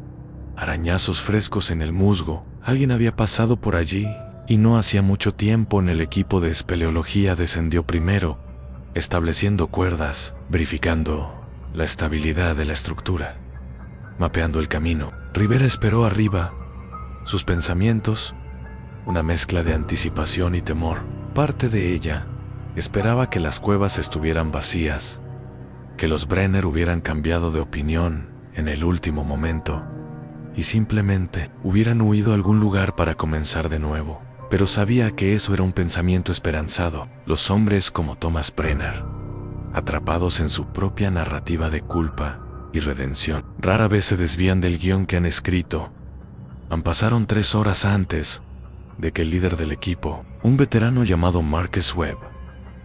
arañazos frescos en el musgo. Alguien había pasado por allí, y no hacía mucho tiempo. El equipo de espeleología descendió primero, estableciendo cuerdas, verificando la estabilidad de la estructura, mapeando el camino. Rivera esperó arriba. Sus pensamientos, una mezcla de anticipación y temor. Parte de ella esperaba que las cuevas estuvieran vacías, que los Brenner hubieran cambiado de opinión en el último momento y simplemente hubieran huido a algún lugar para comenzar de nuevo. Pero sabía que eso era un pensamiento esperanzado. Los hombres como Thomas Brenner, atrapados en su propia narrativa de culpa y redención, rara vez se desvían del guión que han escrito. Pasaron 3 horas antes de que el líder del equipo, un veterano llamado Marcus Webb,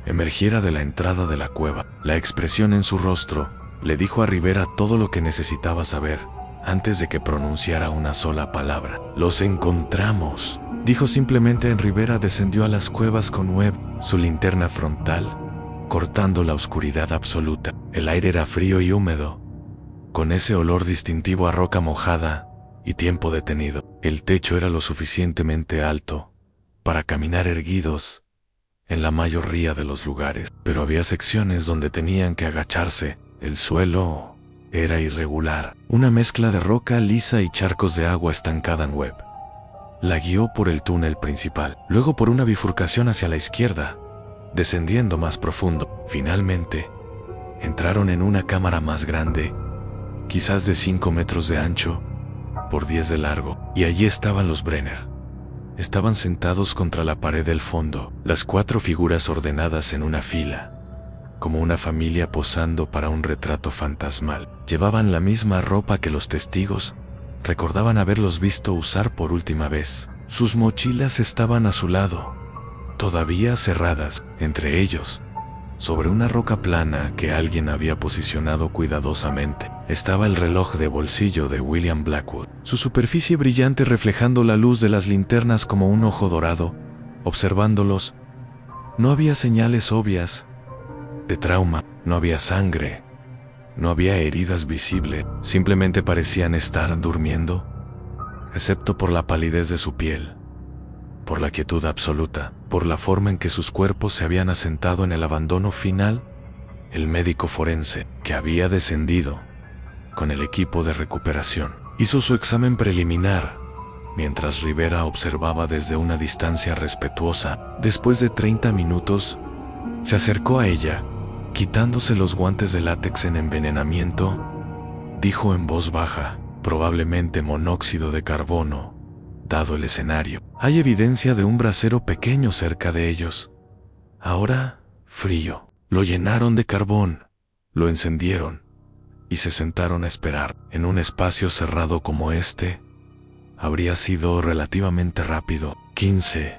emergiera de la entrada de la cueva. La expresión en su rostro le dijo a Rivera todo lo que necesitaba saber antes de que pronunciara una sola palabra. «Los encontramos», dijo simplemente. Rivera descendió a las cuevas con Webb, su linterna frontal, cortando la oscuridad absoluta. El aire era frío y húmedo, con ese olor distintivo a roca mojada y tiempo detenido. El techo era lo suficientemente alto para caminar erguidos en la mayoría de los lugares, pero había secciones donde tenían que agacharse. El suelo era irregular, una mezcla de roca lisa y charcos de agua estancada. En Webb la guió por el túnel principal, luego por una bifurcación hacia la izquierda, descendiendo más profundo. Finalmente, entraron en una cámara más grande, quizás de 5 metros de ancho por 10 de largo, y allí estaban los Brenner. Estaban sentados contra la pared del fondo, las 4 figuras ordenadas en una fila, como una familia posando para un retrato fantasmal. Llevaban la misma ropa que los testigos recordaban haberlos visto usar por última vez. Sus mochilas estaban a su lado, todavía cerradas. Entre ellos, sobre una roca plana que alguien había posicionado cuidadosamente, estaba el reloj de bolsillo de William Blackwood, su superficie brillante reflejando la luz de las linternas como un ojo dorado. Observándolos, no había señales obvias de trauma, no había sangre, no había heridas visibles. Simplemente parecían estar durmiendo, excepto por la palidez de su piel, por la quietud absoluta, por la forma en que sus cuerpos se habían asentado en el abandono final. El médico forense, que había descendido con el equipo de recuperación, hizo su examen preliminar, mientras Rivera observaba desde una distancia respetuosa. Después de 30 minutos, se acercó a ella, quitándose los guantes de látex en envenenamiento. Dijo en voz baja: «Probablemente monóxido de carbono, dado el escenario. Hay evidencia de un brasero pequeño cerca de ellos. Ahora, frío». Lo llenaron de carbón, lo encendieron y se sentaron a esperar. En un espacio cerrado como este, habría sido relativamente rápido, 15,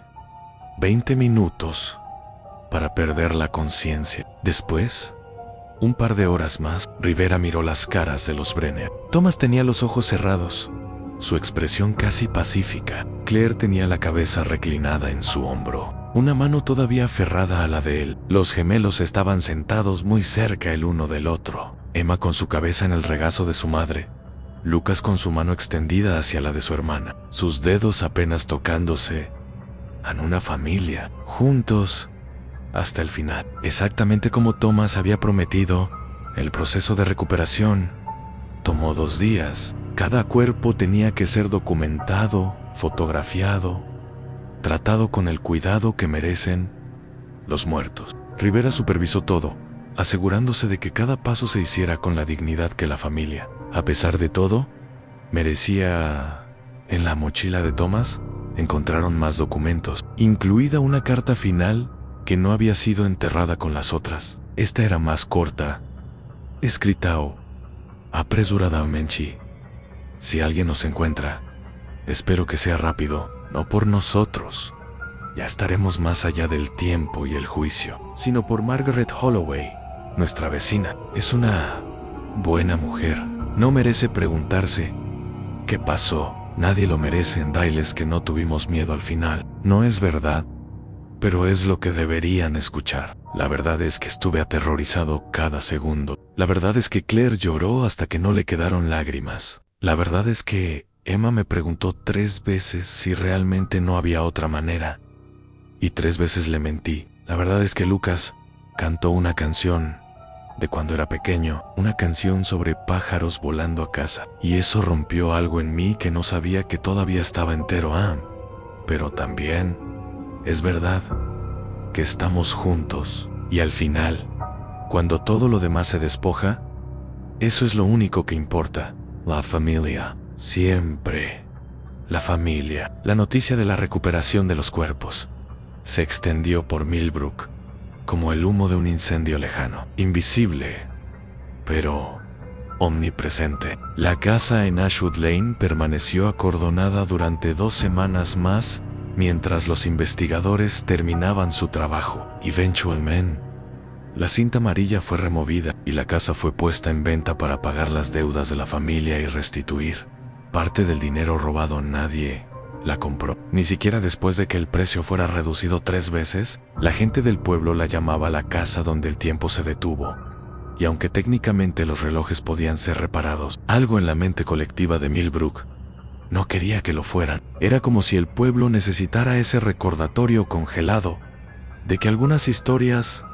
20 minutos para perder la conciencia. Después, un par de horas más. Rivera miró las caras de los Brenner. Thomas tenía los ojos cerrados, su expresión casi pacífica. Claire tenía la cabeza reclinada en su hombro, una mano todavía aferrada a la de él. Los gemelos estaban sentados muy cerca el uno del otro, Emma con su cabeza en el regazo de su madre, Lucas con su mano extendida hacia la de su hermana, sus dedos apenas tocándose. En una familia, juntos hasta el final. Exactamente como Thomas había prometido, el proceso de recuperación tomó 2 días. Cada cuerpo tenía que ser documentado, fotografiado, tratado con el cuidado que merecen los muertos. Rivera supervisó todo, asegurándose de que cada paso se hiciera con la dignidad que la familia, a pesar de todo, merecía. En la mochila de Thomas encontraron más documentos, incluida una carta final que no había sido enterrada con las otras. Esta era más corta, escrita apresuradamente. Si alguien nos encuentra, espero que sea rápido, no por nosotros. Ya estaremos más allá del tiempo y el juicio, sino por Margaret Holloway, nuestra vecina. Es una buena mujer. No merece preguntarse qué pasó. Nadie lo merece. Diles que no tuvimos miedo al final. No es verdad, pero es lo que deberían escuchar. La verdad es que estuve aterrorizado cada segundo. La verdad es que Claire lloró hasta que no le quedaron lágrimas. La verdad es que Emma me preguntó 3 veces si realmente no había otra manera. Y 3 veces le mentí. La verdad es que Lucas cantó una canción de cuando era pequeño, una canción sobre pájaros volando a casa. Y eso rompió algo en mí que no sabía que todavía estaba entero. Pero también es verdad que estamos juntos. Y al final, cuando todo lo demás se despoja, eso es lo único que importa. La familia. Siempre. La familia. La noticia de la recuperación de los cuerpos se extendió por Millbrook como el humo de un incendio lejano, invisible, pero omnipresente. La casa en Ashwood Lane permaneció acordonada durante 2 semanas más mientras los investigadores terminaban su trabajo. Eventualmente, la cinta amarilla fue removida y la casa fue puesta en venta para pagar las deudas de la familia y restituir parte del dinero robado. Nadie la compró. Ni siquiera después de que el precio fuera reducido 3 veces, la gente del pueblo la llamaba la casa donde el tiempo se detuvo. Y aunque técnicamente los relojes podían ser reparados, algo en la mente colectiva de Millbrook no quería que lo fueran. Era como si el pueblo necesitara ese recordatorio congelado de que algunas historias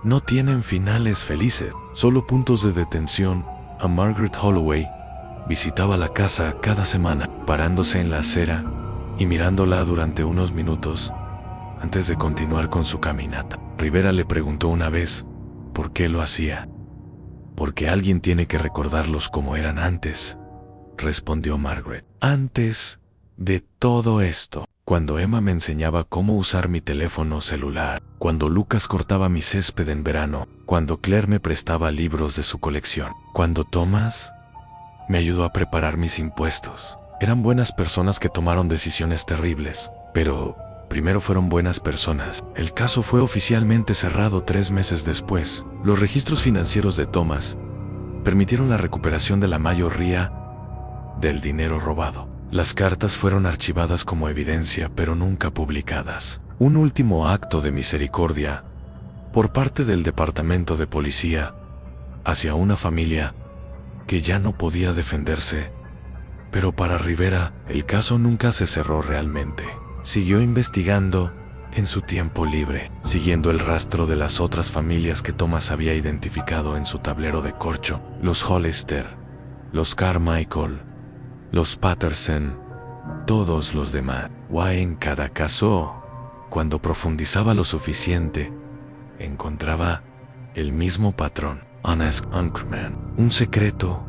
no tienen finales felices, solo puntos de detención. A Margaret Holloway visitaba la casa cada semana, parándose en la acera y mirándola durante unos minutos antes de continuar con su caminata. Rivera le preguntó una vez por qué lo hacía. Porque alguien tiene que recordarlos como eran antes, respondió Margaret. Antes de todo esto, cuando Emma me enseñaba cómo usar mi teléfono celular, cuando Lucas cortaba mi césped en verano, cuando Claire me prestaba libros de su colección, cuando Thomas me ayudó a preparar mis impuestos. Eran buenas personas que tomaron decisiones terribles, pero primero fueron buenas personas. El caso fue oficialmente cerrado 3 meses después. Los registros financieros de Thomas permitieron la recuperación de la mayoría del dinero robado. Las cartas fueron archivadas como evidencia, pero nunca publicadas. Un último acto de misericordia por parte del departamento de policía hacia una familia que ya no podía defenderse. Pero para Rivera, el caso nunca se cerró realmente. Siguió investigando en su tiempo libre, siguiendo el rastro de las otras familias que Thomas había identificado en su tablero de corcho: los Hollister, los Carmichael, los Patterson, todos los demás. En cada caso, cuando profundizaba lo suficiente, encontraba el mismo patrón. Honest Anchorman, un secreto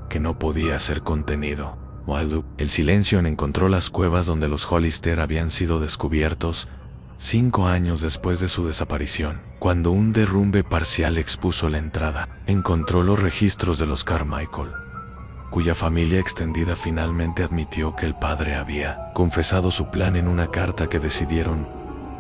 que no podía ser contenido. El silencio encontró las cuevas donde los Hollister habían sido descubiertos 5 años después de su desaparición. Cuando un derrumbe parcial expuso la entrada, encontró los registros de los Carmichael, cuya familia extendida finalmente admitió que el padre había confesado su plan en una carta que decidieron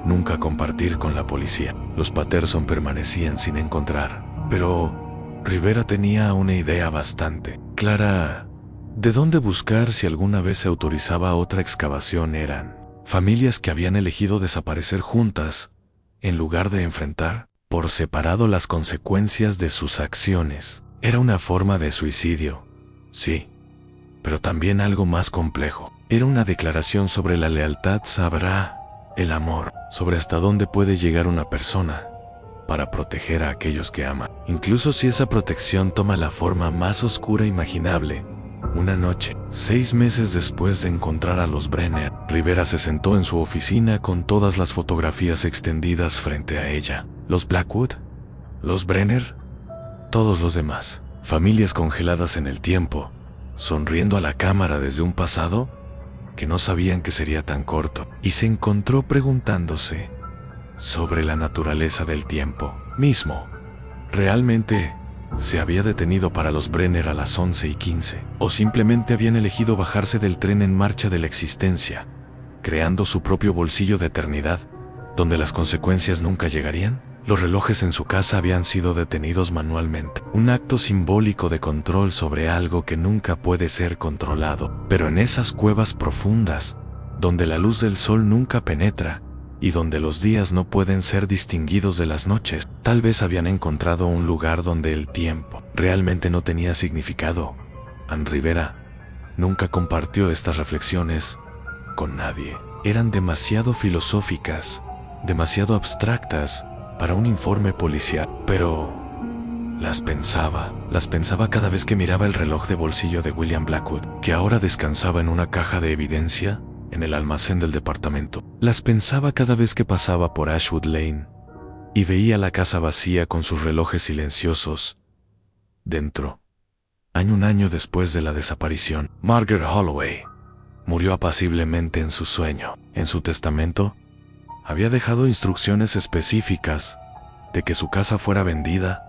nunca compartir con la policía. Los Patterson permanecían sin encontrar, pero Rivera tenía una idea bastante clara de dónde buscar si alguna vez se autorizaba otra excavación. Eran familias que habían elegido desaparecer juntas en lugar de enfrentar por separado las consecuencias de sus acciones. Era una forma de suicidio, sí, pero también algo más complejo. Era una declaración sobre la lealtad, sabrá, el amor, sobre hasta dónde puede llegar una persona para proteger a aquellos que ama, incluso si esa protección toma la forma más oscura imaginable. Una noche, 6 meses después de encontrar a los Brenner, Rivera se sentó en su oficina con todas las fotografías extendidas frente a ella. Los Blackwood, los Brenner, todos los demás. Familias congeladas en el tiempo, sonriendo a la cámara desde un pasado que no sabían que sería tan corto. Y se encontró preguntándose sobre la naturaleza del tiempo mismo. ¿Realmente se había detenido para los Brenner a las 11:15? ¿O simplemente habían elegido bajarse del tren en marcha de la existencia, creando su propio bolsillo de eternidad, donde las consecuencias nunca llegarían? Los relojes en su casa habían sido detenidos manualmente, un acto simbólico de control sobre algo que nunca puede ser controlado. Pero en esas cuevas profundas, donde la luz del sol nunca penetra, y donde los días no pueden ser distinguidos de las noches, tal vez habían encontrado un lugar donde el tiempo realmente no tenía significado. Ann Rivera nunca compartió estas reflexiones con nadie. Eran demasiado filosóficas, demasiado abstractas para un informe policial, pero las pensaba cada vez que miraba el reloj de bolsillo de William Blackwood, que ahora descansaba en una caja de evidencia en el almacén del departamento. Las pensaba cada vez que pasaba por Ashwood Lane y veía la casa vacía con sus relojes silenciosos dentro. Un año después de la desaparición, Margaret Holloway murió apaciblemente en su sueño. En su testamento, había dejado instrucciones específicas de que su casa fuera vendida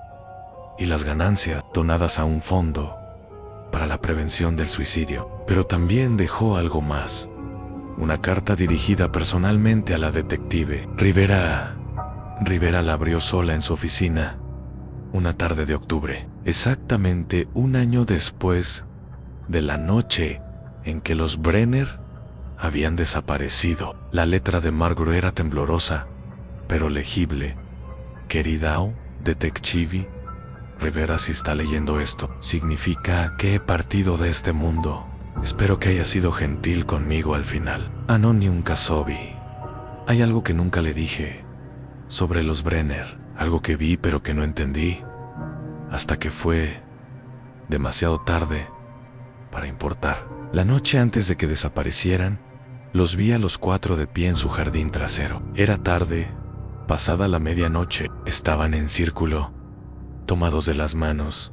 y las ganancias donadas a un fondo para la prevención del suicidio. Pero también dejó algo más: una carta dirigida personalmente a la detective. Rivera la abrió sola en su oficina una tarde de octubre, exactamente un año después de la noche en que los Brenner habían desaparecido. La letra de Margaret era temblorosa, pero legible. Querida detective Rivera, si está leyendo esto, significa que he partido de este mundo. Espero que haya sido gentil conmigo al final. Anonium Casobi. Hay algo que nunca le dije sobre los Brenner, algo que vi pero que no entendí, hasta que fue demasiado tarde para importar. La noche antes de que desaparecieran, los vi a los 4 de pie en su jardín trasero. Era tarde, pasada la medianoche. Estaban en círculo, tomados de las manos,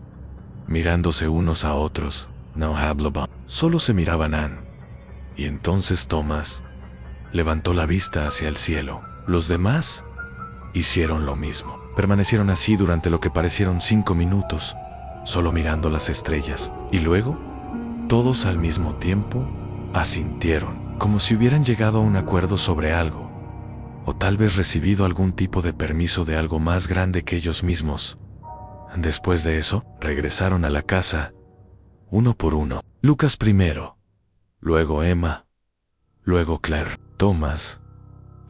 mirándose unos a otros. No hablaban, solo se miraban Ann. Y entonces Thomas levantó la vista hacia el cielo. Los demás hicieron lo mismo. Permanecieron así durante lo que parecieron 5 minutos, solo mirando las estrellas. Y luego, todos al mismo tiempo, asintieron, como si hubieran llegado a un acuerdo sobre algo, o tal vez recibido algún tipo de permiso de algo más grande que ellos mismos. Después de eso, regresaron a la casa, uno por uno. Lucas primero, luego Emma, luego Claire. Thomas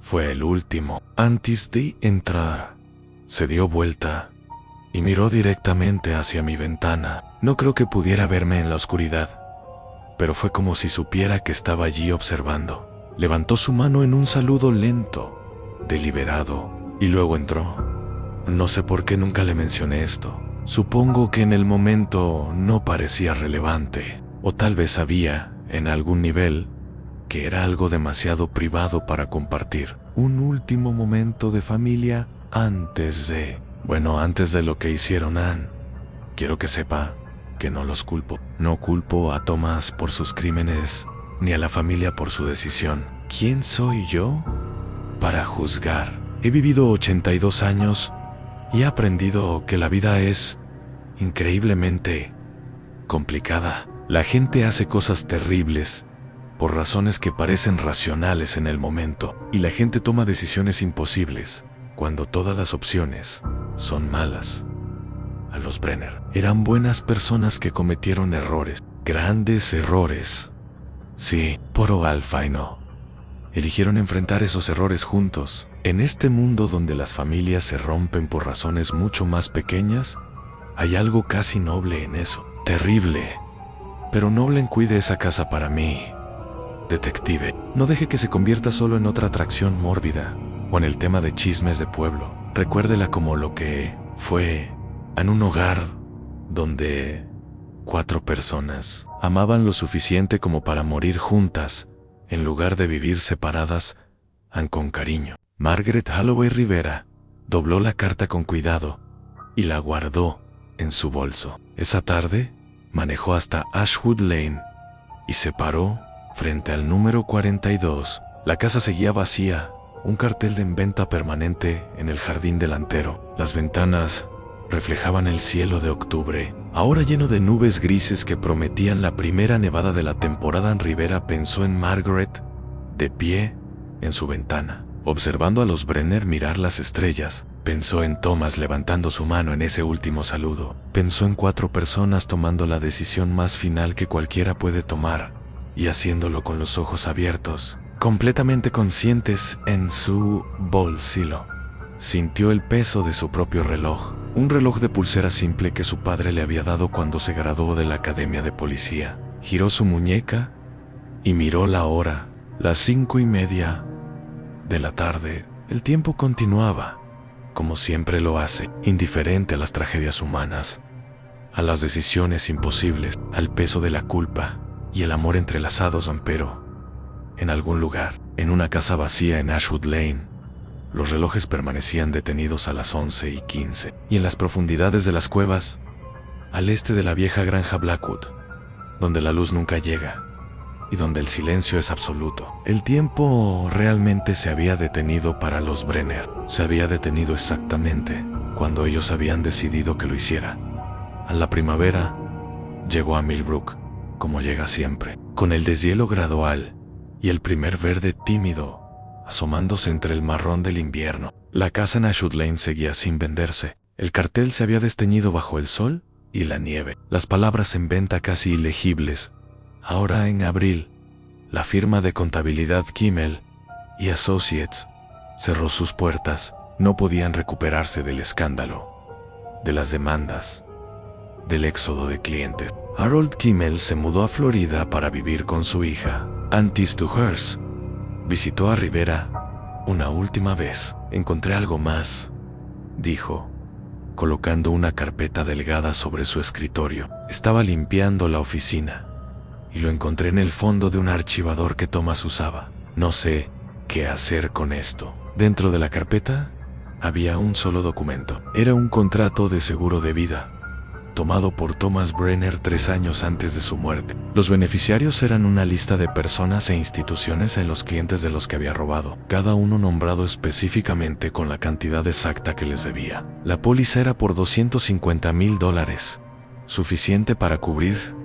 fue el último. Antes de entrar, se dio vuelta y miró directamente hacia mi ventana. No creo que pudiera verme en la oscuridad, pero fue como si supiera que estaba allí observando. Levantó su mano en un saludo lento, deliberado, y luego entró. No sé por qué nunca le mencioné esto. Supongo que en el momento no parecía relevante, o tal vez sabía, en algún nivel, que era algo demasiado privado para compartir. Un último momento de familia antes de lo que hicieron Ann. Quiero que sepa que no los culpo. No culpo a Thomas por sus crímenes, ni a la familia por su decisión. ¿Quién soy yo para juzgar? He vivido 82 años y he aprendido que la vida es increíblemente complicada. La gente hace cosas terribles por razones que parecen racionales en el momento, y la gente toma decisiones imposibles cuando todas las opciones son malas. A los Brenner eran buenas personas que cometieron errores, grandes errores. Sí, Poro Alpha y no. Eligieron enfrentar esos errores juntos. En este mundo donde las familias se rompen por razones mucho más pequeñas, hay algo casi noble en eso. Terrible, pero noble en cuide esa casa para mí. Detective, no deje que se convierta solo en otra atracción mórbida o en el tema de chismes de pueblo. Recuérdela como lo que fue, en un hogar donde 4 personas amaban lo suficiente como para morir juntas en lugar de vivir separadas con cariño. Margaret Holloway Rivera dobló la carta con cuidado y la guardó en su bolso. Esa tarde manejó hasta Ashwood Lane y se paró frente al número 42. La casa seguía vacía, un cartel de en venta permanente en el jardín delantero. Las ventanas reflejaban el cielo de octubre, ahora lleno de nubes grises que prometían la primera nevada de la temporada. Rivera pensó en Margaret, de pie en su ventana, observando a los Brenner mirar las estrellas. Pensó en Thomas levantando su mano en ese último saludo. Pensó en 4 personas tomando la decisión más final que cualquiera puede tomar, y haciéndolo con los ojos abiertos, completamente conscientes en su bolsillo. Sintió el peso de su propio reloj, un reloj de pulsera simple que su padre le había dado cuando se graduó de la academia de policía. Giró su muñeca y miró la hora, las 5:30 de la tarde. El tiempo continuaba, como siempre lo hace, indiferente a las tragedias humanas, a las decisiones imposibles, al peso de la culpa y el amor entrelazados. Pero en algún lugar, en una casa vacía en Ashwood Lane, los relojes permanecían detenidos a las 11:15, y en las profundidades de las cuevas, al este de la vieja granja Blackwood, donde la luz nunca llega y donde el silencio es absoluto, el tiempo realmente se había detenido para los Brenner. Se había detenido exactamente cuando ellos habían decidido que lo hiciera. A la primavera llegó a Millbrook, como llega siempre, con el deshielo gradual y el primer verde tímido asomándose entre el marrón del invierno. La casa en Ashwood Lane seguía sin venderse. El cartel se había desteñido bajo el sol y la nieve. Las palabras en venta casi ilegibles. Ahora en abril, la firma de contabilidad Kimmel y Associates cerró sus puertas. No podían recuperarse del escándalo, de las demandas, del éxodo de clientes. Harold Kimmel se mudó a Florida para vivir con su hija, Auntie Stuhurst. Visitó a Rivera una última vez. Encontré algo más, dijo, colocando una carpeta delgada sobre su escritorio. Estaba limpiando la oficina y lo encontré en el fondo de un archivador que Thomas usaba. No sé qué hacer con esto. Dentro de la carpeta había un solo documento. Era un contrato de seguro de vida, tomado por Thomas Brenner 3 años antes de su muerte. Los beneficiarios eran una lista de personas e instituciones en los clientes de los que había robado, cada uno nombrado específicamente con la cantidad exacta que les debía. La póliza era por $250,000, suficiente para cubrir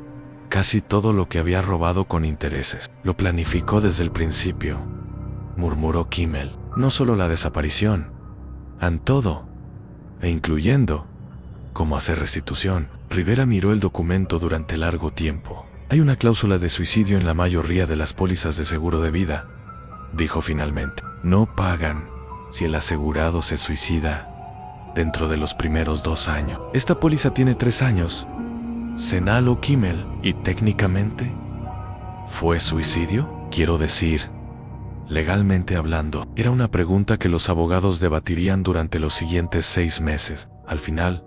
casi todo lo que había robado con intereses. Lo planificó desde el principio, murmuró Kimmel. No solo la desaparición, en todo, e incluyendo cómo hacer restitución. Rivera miró el documento durante largo tiempo. Hay una cláusula de suicidio en la mayoría de las pólizas de seguro de vida, dijo finalmente. No pagan si el asegurado se suicida dentro de los primeros 2 años. Esta póliza tiene 3 años, señaló Kimmel. ¿Y técnicamente fue suicidio? Quiero decir, legalmente hablando. Era una pregunta que los abogados debatirían durante los siguientes 6 meses. Al final,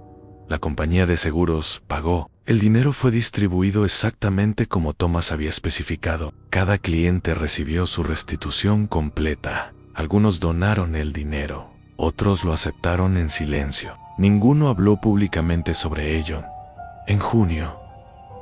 la compañía de seguros pagó. El dinero fue distribuido exactamente como Thomas había especificado. Cada cliente recibió su restitución completa. Algunos donaron el dinero, otros lo aceptaron en silencio. Ninguno habló públicamente sobre ello. En junio,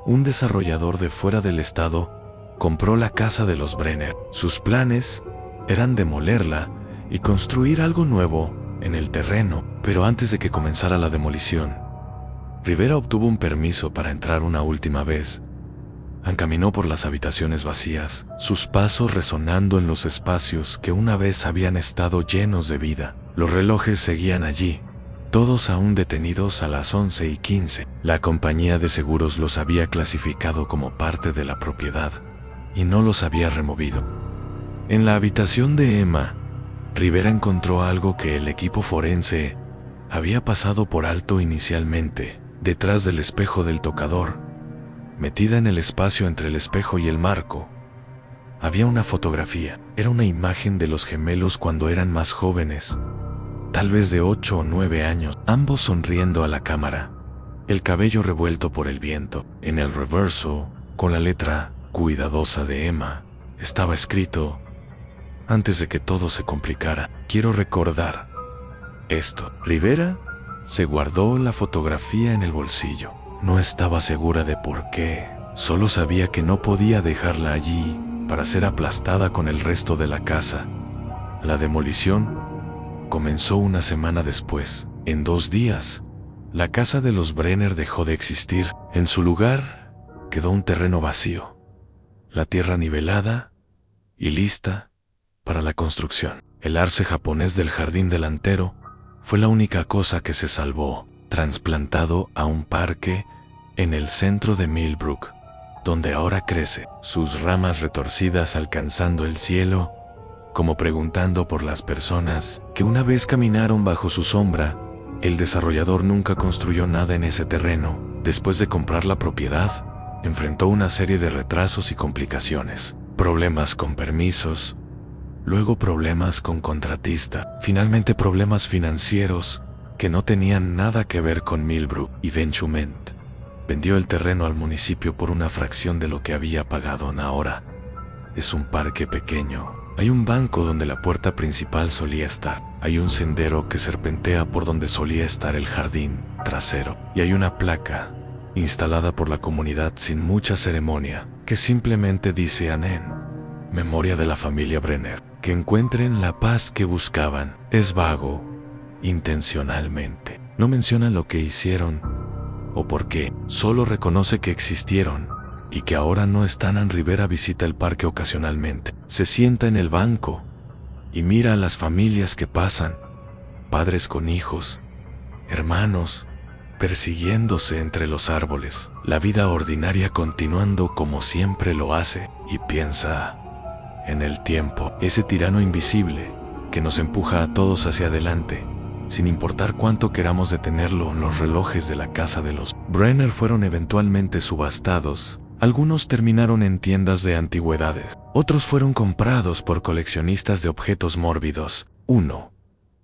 un desarrollador de fuera del estado compró la casa de los Brenner. Sus planes eran demolerla y construir algo nuevo en el terreno, pero antes de que comenzara la demolición, Rivera obtuvo un permiso para entrar una última vez. Caminó por las habitaciones vacías, sus pasos resonando en los espacios que una vez habían estado llenos de vida. Los relojes seguían allí, todos aún detenidos a las 11:15. La compañía de seguros los había clasificado como parte de la propiedad y no los había removido. En la habitación de Emma, Rivera encontró algo que el equipo forense había pasado por alto inicialmente. Detrás del espejo del tocador, metida en el espacio entre el espejo y el marco, había una fotografía. Era una imagen de los gemelos cuando eran más jóvenes, tal vez de 8 o 9 años, ambos sonriendo a la cámara, el cabello revuelto por el viento. En el reverso, con la letra cuidadosa de Emma, estaba escrito: antes de que todo se complicara, quiero recordar esto. Rivera se guardó la fotografía en el bolsillo. No estaba segura de por qué, solo sabía que no podía dejarla allí para ser aplastada con el resto de la casa La demolición comenzó una semana después. En 2 días, la casa de los Brenner dejó de existir. En su lugar quedó un terreno vacío, la tierra nivelada y lista para la construcción. El arce japonés del jardín delantero fue la única cosa que se salvó, trasplantado a un parque en el centro de Millbrook, donde ahora crece, sus ramas retorcidas alcanzando el cielo, como preguntando por las personas que una vez caminaron bajo su sombra. El desarrollador nunca construyó nada en ese terreno. Después de comprar la propiedad, enfrentó una serie de retrasos y complicaciones, problemas con permisos, luego problemas con contratista, finalmente problemas financieros que no tenían nada que ver con Millbrook. Eventualmente, vendió el terreno al municipio por una fracción de lo que había pagado. Ahora es un parque pequeño. Hay un banco donde la puerta principal solía estar. Hay un sendero que serpentea por donde solía estar el jardín trasero. Y hay una placa instalada por la comunidad sin mucha ceremonia que simplemente dice en memoria de la familia Brenner. Que encuentren la paz que buscaban. Es vago, intencionalmente. No menciona lo que hicieron o por qué. Solo reconoce que existieron y que ahora no están. Rivera visita el parque ocasionalmente. Se sienta en el banco y mira a las familias que pasan, padres con hijos, hermanos, persiguiéndose entre los árboles, la vida ordinaria continuando como siempre lo hace, y piensa en el tiempo, ese tirano invisible que nos empuja a todos hacia adelante, sin importar cuánto queramos detenerlo. Los relojes de la casa de los Brenner fueron eventualmente subastados. Algunos terminaron en tiendas de antigüedades. Otros fueron comprados por coleccionistas de objetos mórbidos. 1.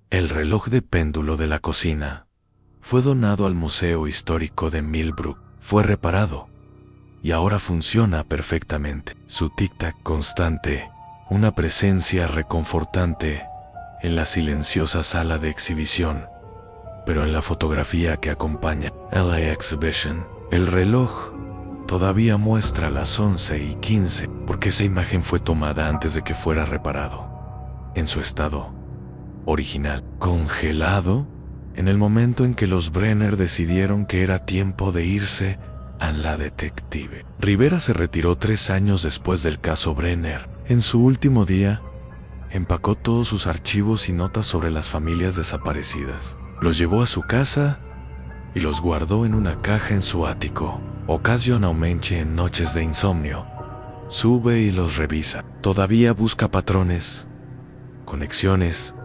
El reloj de péndulo de la cocina fue donado al Museo Histórico de Millbrook. Fue reparado y ahora funciona perfectamente. Su tic-tac constante, una presencia reconfortante en la silenciosa sala de exhibición. Pero en la fotografía que acompaña a la exhibition, el reloj todavía muestra las 11:15, porque esa imagen fue tomada antes de que fuera reparado, en su estado original, congelado en el momento en que los Brenner decidieron que era tiempo de irse a la detective. Rivera se retiró 3 años después del caso Brenner. En su último día, empacó todos sus archivos y notas sobre las familias desaparecidas. Los llevó a su casa y los guardó en una caja en su ático. Ocasionalmente, en noches de insomnio, sube y los revisa. Todavía busca patrones, conexiones,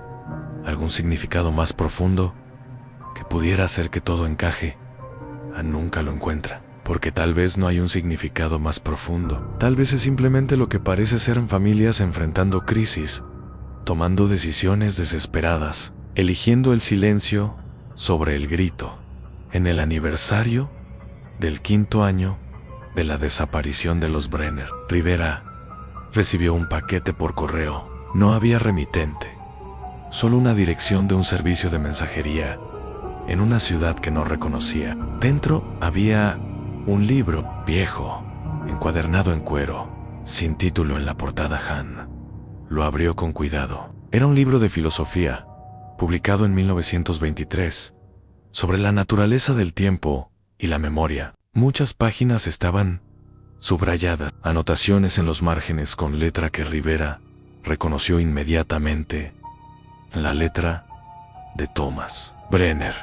algún significado más profundo que pudiera hacer que todo encaje. Nunca lo encuentra, porque tal vez no hay un significado más profundo. Tal vez es simplemente lo que parece ser en familias enfrentando crisis, tomando decisiones desesperadas, eligiendo el silencio sobre el grito. En el aniversario del 5º año de la desaparición de los Brenner, Rivera recibió un paquete por correo. No había remitente, solo una dirección de un servicio de mensajería en una ciudad que no reconocía. Dentro había un libro viejo, encuadernado en cuero, sin título en la portada. Han lo abrió con cuidado. Era un libro de filosofía, publicado en 1923, sobre la naturaleza del tiempo y la memoria. Muchas páginas estaban subrayadas, anotaciones en los márgenes con letra que Rivera reconoció inmediatamente, la letra de Thomas Brenner.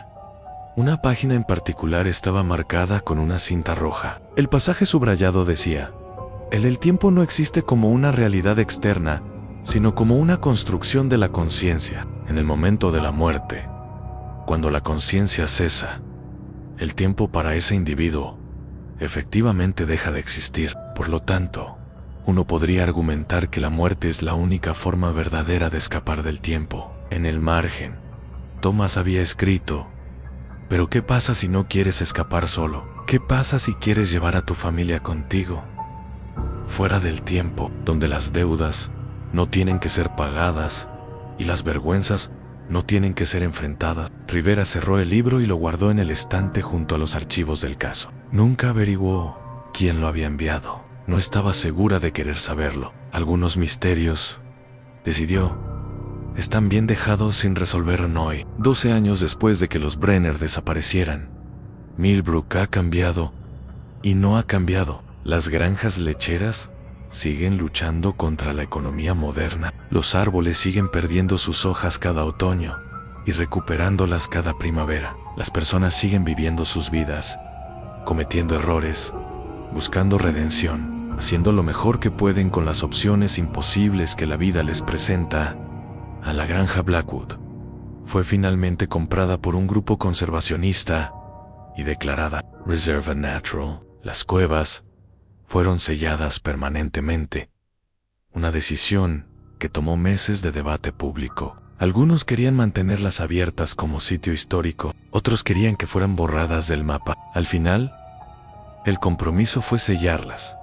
Una página en particular estaba marcada con una cinta roja. El pasaje subrayado decía: el tiempo no existe como una realidad externa, sino como una construcción de la conciencia. En el momento de la muerte, cuando la conciencia cesa, el tiempo para ese individuo efectivamente deja de existir. Por lo tanto, uno podría argumentar que la muerte es la única forma verdadera de escapar del tiempo. En el margen, Thomas había escrito: pero ¿qué pasa si no quieres escapar solo? ¿Qué pasa si quieres llevar a tu familia contigo? Fuera del tiempo, donde las deudas no tienen que ser pagadas y las vergüenzas no tienen que ser enfrentadas. Rivera cerró el libro y lo guardó en el estante junto a los archivos del caso. Nunca averiguó quién lo había enviado. No estaba segura de querer saberlo. Algunos misterios, decidió, están bien dejados sin resolver hoy. 12 años después de que los Brenner desaparecieran, Millbrook ha cambiado y no ha cambiado. Las granjas lecheras siguen luchando contra la economía moderna. Los árboles siguen perdiendo sus hojas cada otoño y recuperándolas cada primavera. Las personas siguen viviendo sus vidas, cometiendo errores, buscando redención, haciendo lo mejor que pueden con las opciones imposibles que la vida les presenta. A la granja Blackwood fue finalmente comprada por un grupo conservacionista y declarada Reserva Natural. Las cuevas fueron selladas permanentemente, una decisión que tomó meses de debate público. Algunos querían mantenerlas abiertas como sitio histórico, otros querían que fueran borradas del mapa. Al final, el compromiso fue sellarlas,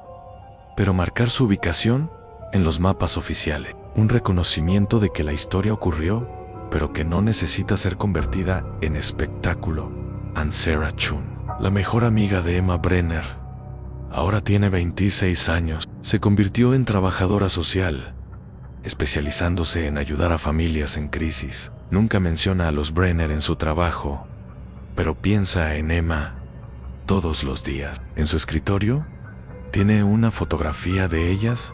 pero marcar su ubicación en los mapas oficiales. Un reconocimiento de que la historia ocurrió, pero que no necesita ser convertida en espectáculo. Ann Sarah Chun, la mejor amiga de Emma Brenner, ahora tiene 26 años. Se convirtió en trabajadora social, especializándose en ayudar a familias en crisis. Nunca menciona a los Brenner en su trabajo, pero piensa en Emma todos los días. En su escritorio tiene una fotografía de ellas,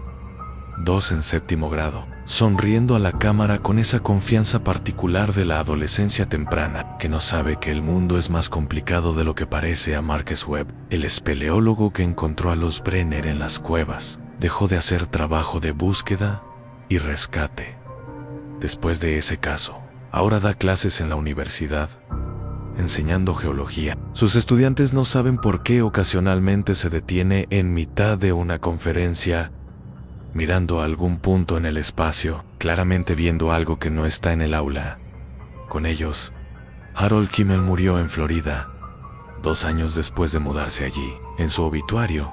dos en 7º grado, sonriendo a la cámara con esa confianza particular de la adolescencia temprana, que no sabe que el mundo es más complicado de lo que parece. A Marcus Webb, el espeleólogo que encontró a los Brenner en las cuevas, dejó de hacer trabajo de búsqueda y rescate. Después de ese caso, ahora da clases en la universidad, enseñando geología. Sus estudiantes no saben por qué ocasionalmente se detiene en mitad de una conferencia, mirando a algún punto en el espacio, claramente viendo algo que no está en el aula. Con ellos, Harold Kimmel murió en Florida, 2 años después de mudarse allí. En su obituario,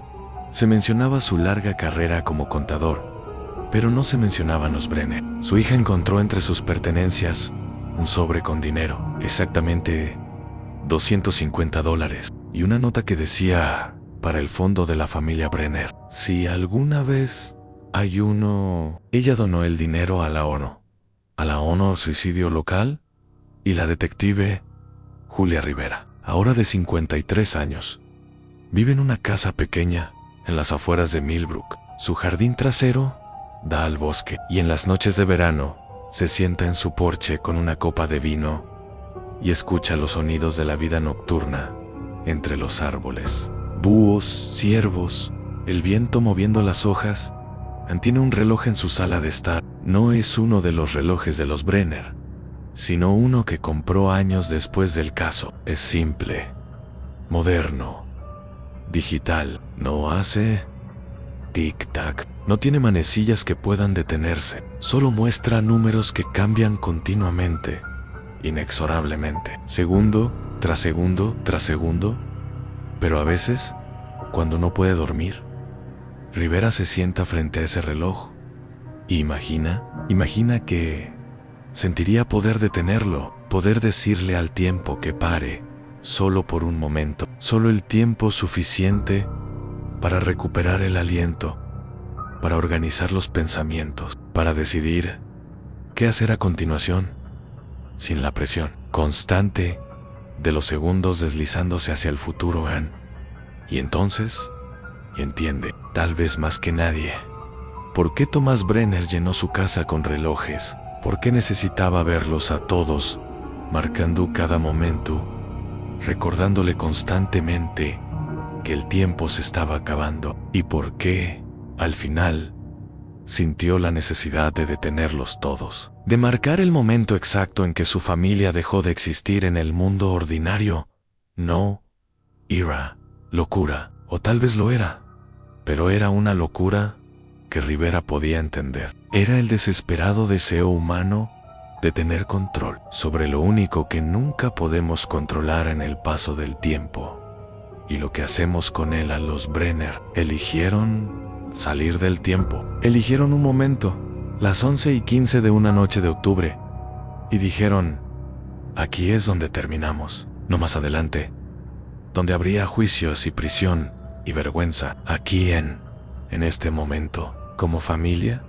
se mencionaba su larga carrera como contador, pero no se mencionaban los Brenner. Su hija encontró entre sus pertenencias un sobre con dinero, exactamente $250, y una nota que decía: para el fondo de la familia Brenner. Si alguna vez hay uno... Ella donó el dinero a la ONU Suicidio Local, y la detective Julia Rivera, ahora de 53 años, vive en una casa pequeña en las afueras de Millbrook. Su jardín trasero da al bosque, y en las noches de verano se sienta en su porche con una copa de vino y escucha los sonidos de la vida nocturna entre los árboles. Búhos, ciervos, el viento moviendo las hojas. Ann tiene un reloj en su sala de estar. No es uno de los relojes de los Brenner, sino uno que compró años después del caso. Es simple, moderno, digital. No hace tic-tac. No tiene manecillas que puedan detenerse. Solo muestra números que cambian continuamente, inexorablemente, segundo tras segundo tras segundo. Pero a veces, cuando no puede dormir, Rivera se sienta frente a ese reloj y imagina que sentiría poder detenerlo, poder decirle al tiempo que pare, solo por un momento, solo el tiempo suficiente para recuperar el aliento, para organizar los pensamientos, para decidir qué hacer a continuación, sin la presión constante de los segundos deslizándose hacia el futuro. Ann, y entonces, entiende, tal vez más que nadie, por qué Thomas Brenner llenó su casa con relojes, por qué necesitaba verlos a todos, marcando cada momento, recordándole constantemente que el tiempo se estaba acabando, y por qué, al final, sintió la necesidad de detenerlos todos, de marcar el momento exacto en que su familia dejó de existir en el mundo ordinario. No era locura, o tal vez lo era, pero era una locura que Rivera podía entender. Era el desesperado deseo humano de tener control sobre lo único que nunca podemos controlar en el paso del tiempo, y lo que hacemos con él. A los Brenner eligieron salir del tiempo. Eligieron un momento, las 11:15 de una noche de octubre, y dijeron: aquí es donde terminamos, no más adelante, donde habría juicios y prisión y vergüenza. Aquí en este momento, como familia,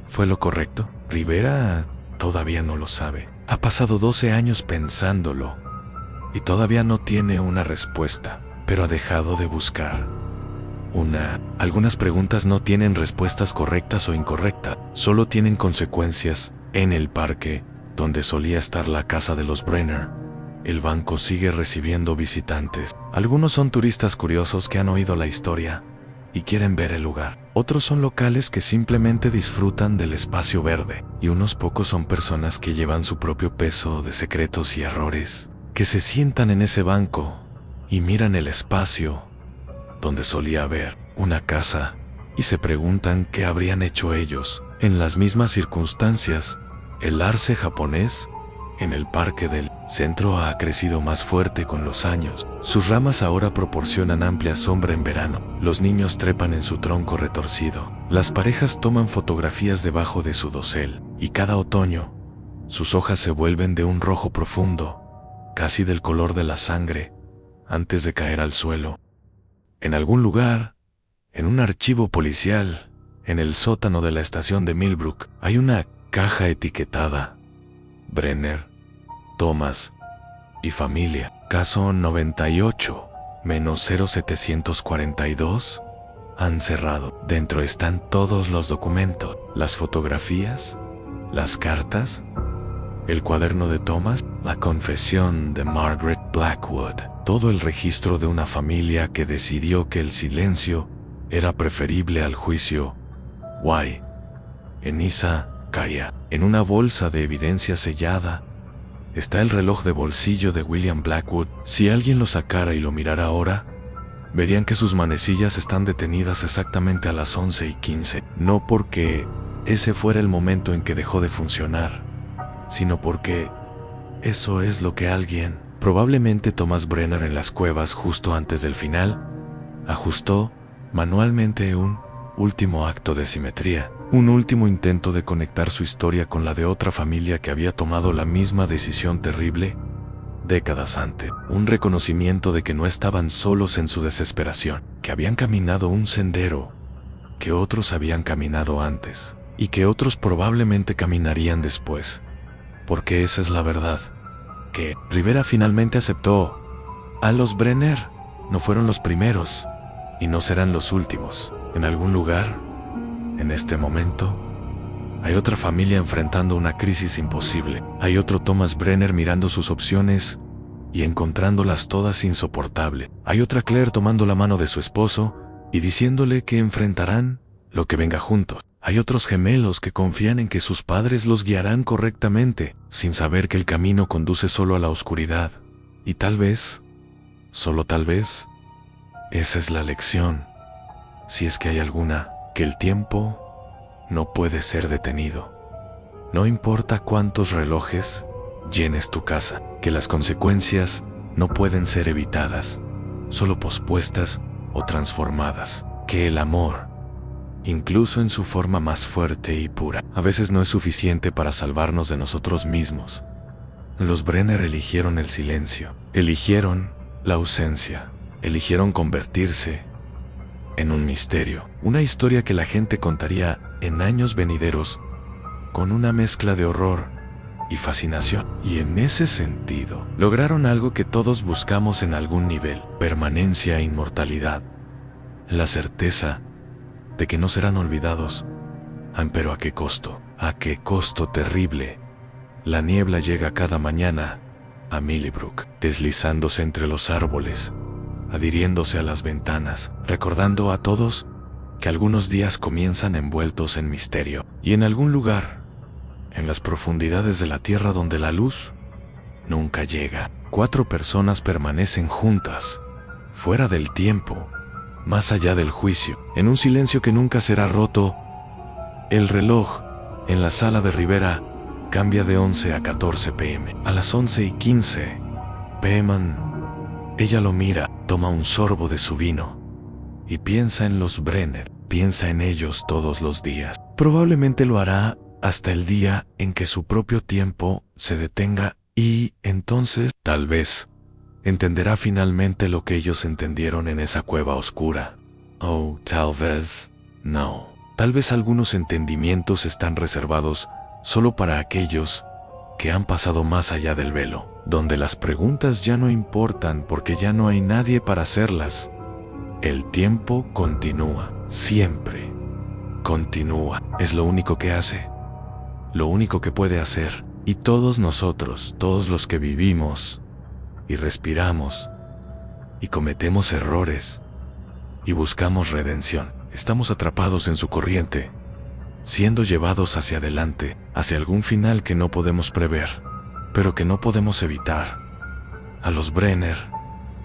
fue lo correcto. Rivera todavía no lo sabe. Ha pasado 12 años pensándolo y todavía no tiene una respuesta, pero ha dejado de buscar. Algunas preguntas no tienen respuestas correctas o incorrectas, solo tienen consecuencias. En el parque, donde solía estar la casa de los Brenner, el banco sigue recibiendo visitantes. Algunos son turistas curiosos que han oído la historia y quieren ver el lugar. Otros son locales que simplemente disfrutan del espacio verde. Y unos pocos son personas que llevan su propio peso de secretos y errores, que se sientan en ese banco y miran el espacio donde solía haber una casa y se preguntan qué habrían hecho ellos. En las mismas circunstancias, el arce japonés en el parque del centro ha crecido más fuerte con los años. Sus ramas ahora proporcionan amplia sombra en verano. Los niños trepan en su tronco retorcido. Las parejas toman fotografías debajo de su dosel. Y cada otoño, sus hojas se vuelven de un rojo profundo, casi del color de la sangre, antes de caer al suelo. En algún lugar, en un archivo policial, en el sótano de la estación de Millbrook, hay una caja etiquetada Brenner, Thomas y familia. Caso 98-0742. Han cerrado. Dentro están todos los documentos, las fotografías, las cartas, el cuaderno de Thomas, la confesión de Margaret Blackwood, todo el registro de una familia que decidió que el silencio era preferible al juicio. Why? Enisa Kaya. En una bolsa de evidencia sellada está el reloj de bolsillo de William Blackwood. Si alguien lo sacara y lo mirara ahora, verían que sus manecillas están detenidas exactamente a las 11:15. No porque ese fuera el momento en que dejó de funcionar, sino porque eso es lo que alguien, probablemente Thomas Brenner en las cuevas justo antes del final, ajustó manualmente un último acto de simetría. Un último intento de conectar su historia con la de otra familia que había tomado la misma decisión terrible décadas antes. Un reconocimiento de que no estaban solos en su desesperación, que habían caminado un sendero que otros habían caminado antes y que otros probablemente caminarían después. Porque esa es la verdad, que Rivera finalmente aceptó. A los Brenner no fueron los primeros y no serán los últimos. En algún lugar, en este momento, hay otra familia enfrentando una crisis imposible. Hay otro Thomas Brenner mirando sus opciones y encontrándolas todas insoportables. Hay otra Claire tomando la mano de su esposo y diciéndole que enfrentarán lo que venga juntos. Hay otros gemelos que confían en que sus padres los guiarán correctamente, sin saber que el camino conduce solo a la oscuridad. Y tal vez, solo tal vez, esa es la lección, si es que hay alguna, que el tiempo no puede ser detenido. No importa cuántos relojes llenes tu casa, que las consecuencias no pueden ser evitadas, solo pospuestas o transformadas, que el amor, incluso en su forma más fuerte y pura, a veces no es suficiente para salvarnos de nosotros mismos. Los Brenner eligieron el silencio, eligieron la ausencia, eligieron convertirse en un misterio, una historia que la gente contaría en años venideros, con una mezcla de horror y fascinación. Y en ese sentido, lograron algo que todos buscamos en algún nivel: permanencia e inmortalidad, la certeza de que no serán olvidados. Pero ¿a qué costo? ¿A qué costo terrible? La niebla llega cada mañana a Millbrook, deslizándose entre los árboles, adhiriéndose a las ventanas, recordando a todos que algunos días comienzan envueltos en misterio. Y en algún lugar, en las profundidades de la tierra donde la luz nunca llega, 4 personas permanecen juntas, fuera del tiempo, más allá del juicio, en un silencio que nunca será roto. El reloj en la sala de Rivera cambia de 11 a 14 p.m. A las 11:15 p.m. ella lo mira, toma un sorbo de su vino y piensa en los Brenner, piensa en ellos todos los días. Probablemente lo hará hasta el día en que su propio tiempo se detenga y entonces, tal vez, entenderá finalmente lo que ellos entendieron en esa cueva oscura. O tal vez no. Tal vez algunos entendimientos están reservados solo para aquellos que han pasado más allá del velo, donde las preguntas ya no importan porque ya no hay nadie para hacerlas. El tiempo continúa, siempre continúa. Es lo único que hace, lo único que puede hacer. Y todos nosotros, todos los que vivimos y respiramos y cometemos errores y buscamos redención, estamos atrapados en su corriente, siendo llevados hacia adelante, hacia algún final que no podemos prever, pero que no podemos evitar. A los Brenner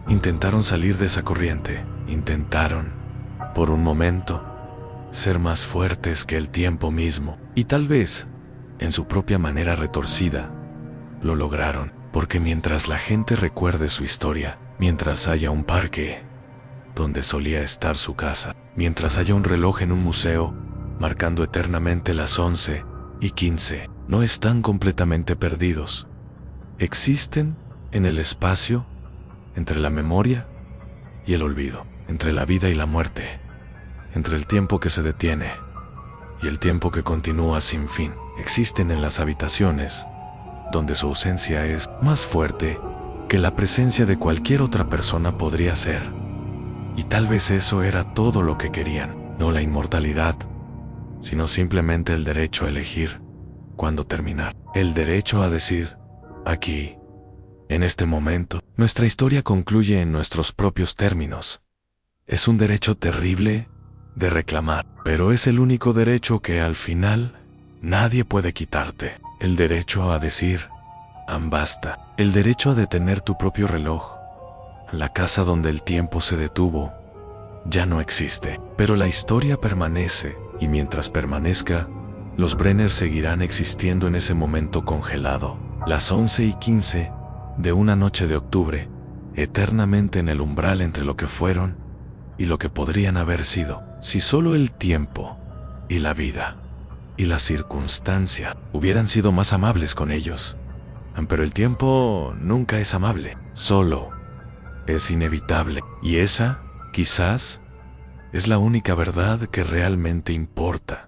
intentaron salir de esa corriente, intentaron, por un momento, ser más fuertes que el tiempo mismo, y tal vez, en su propia manera retorcida, lo lograron, porque mientras la gente recuerde su historia, mientras haya un parque donde solía estar su casa, mientras haya un reloj en un museo marcando eternamente las 11:15, no están completamente perdidos. Existen en el espacio entre la memoria y el olvido, entre la vida y la muerte, entre el tiempo que se detiene y el tiempo que continúa sin fin. Existen en las habitaciones donde su ausencia es más fuerte que la presencia de cualquier otra persona podría ser. Y tal vez eso era todo lo que querían, no la inmortalidad, sino simplemente el derecho a elegir cuándo terminar. El derecho a decir, aquí, en este momento, nuestra historia concluye en nuestros propios términos. Es un derecho terrible de reclamar, pero es el único derecho que al final nadie puede quitarte. El derecho a decir, basta. El derecho a detener tu propio reloj. La casa donde el tiempo se detuvo ya no existe, pero la historia permanece, y mientras permanezca, los Brenner seguirán existiendo en ese momento congelado. Las 11:15 de una noche de octubre, eternamente en el umbral entre lo que fueron y lo que podrían haber sido, si solo el tiempo y la vida y la circunstancia hubieran sido más amables con ellos. Pero el tiempo nunca es amable, solo es inevitable, y esa, quizás, es la única verdad que realmente importa.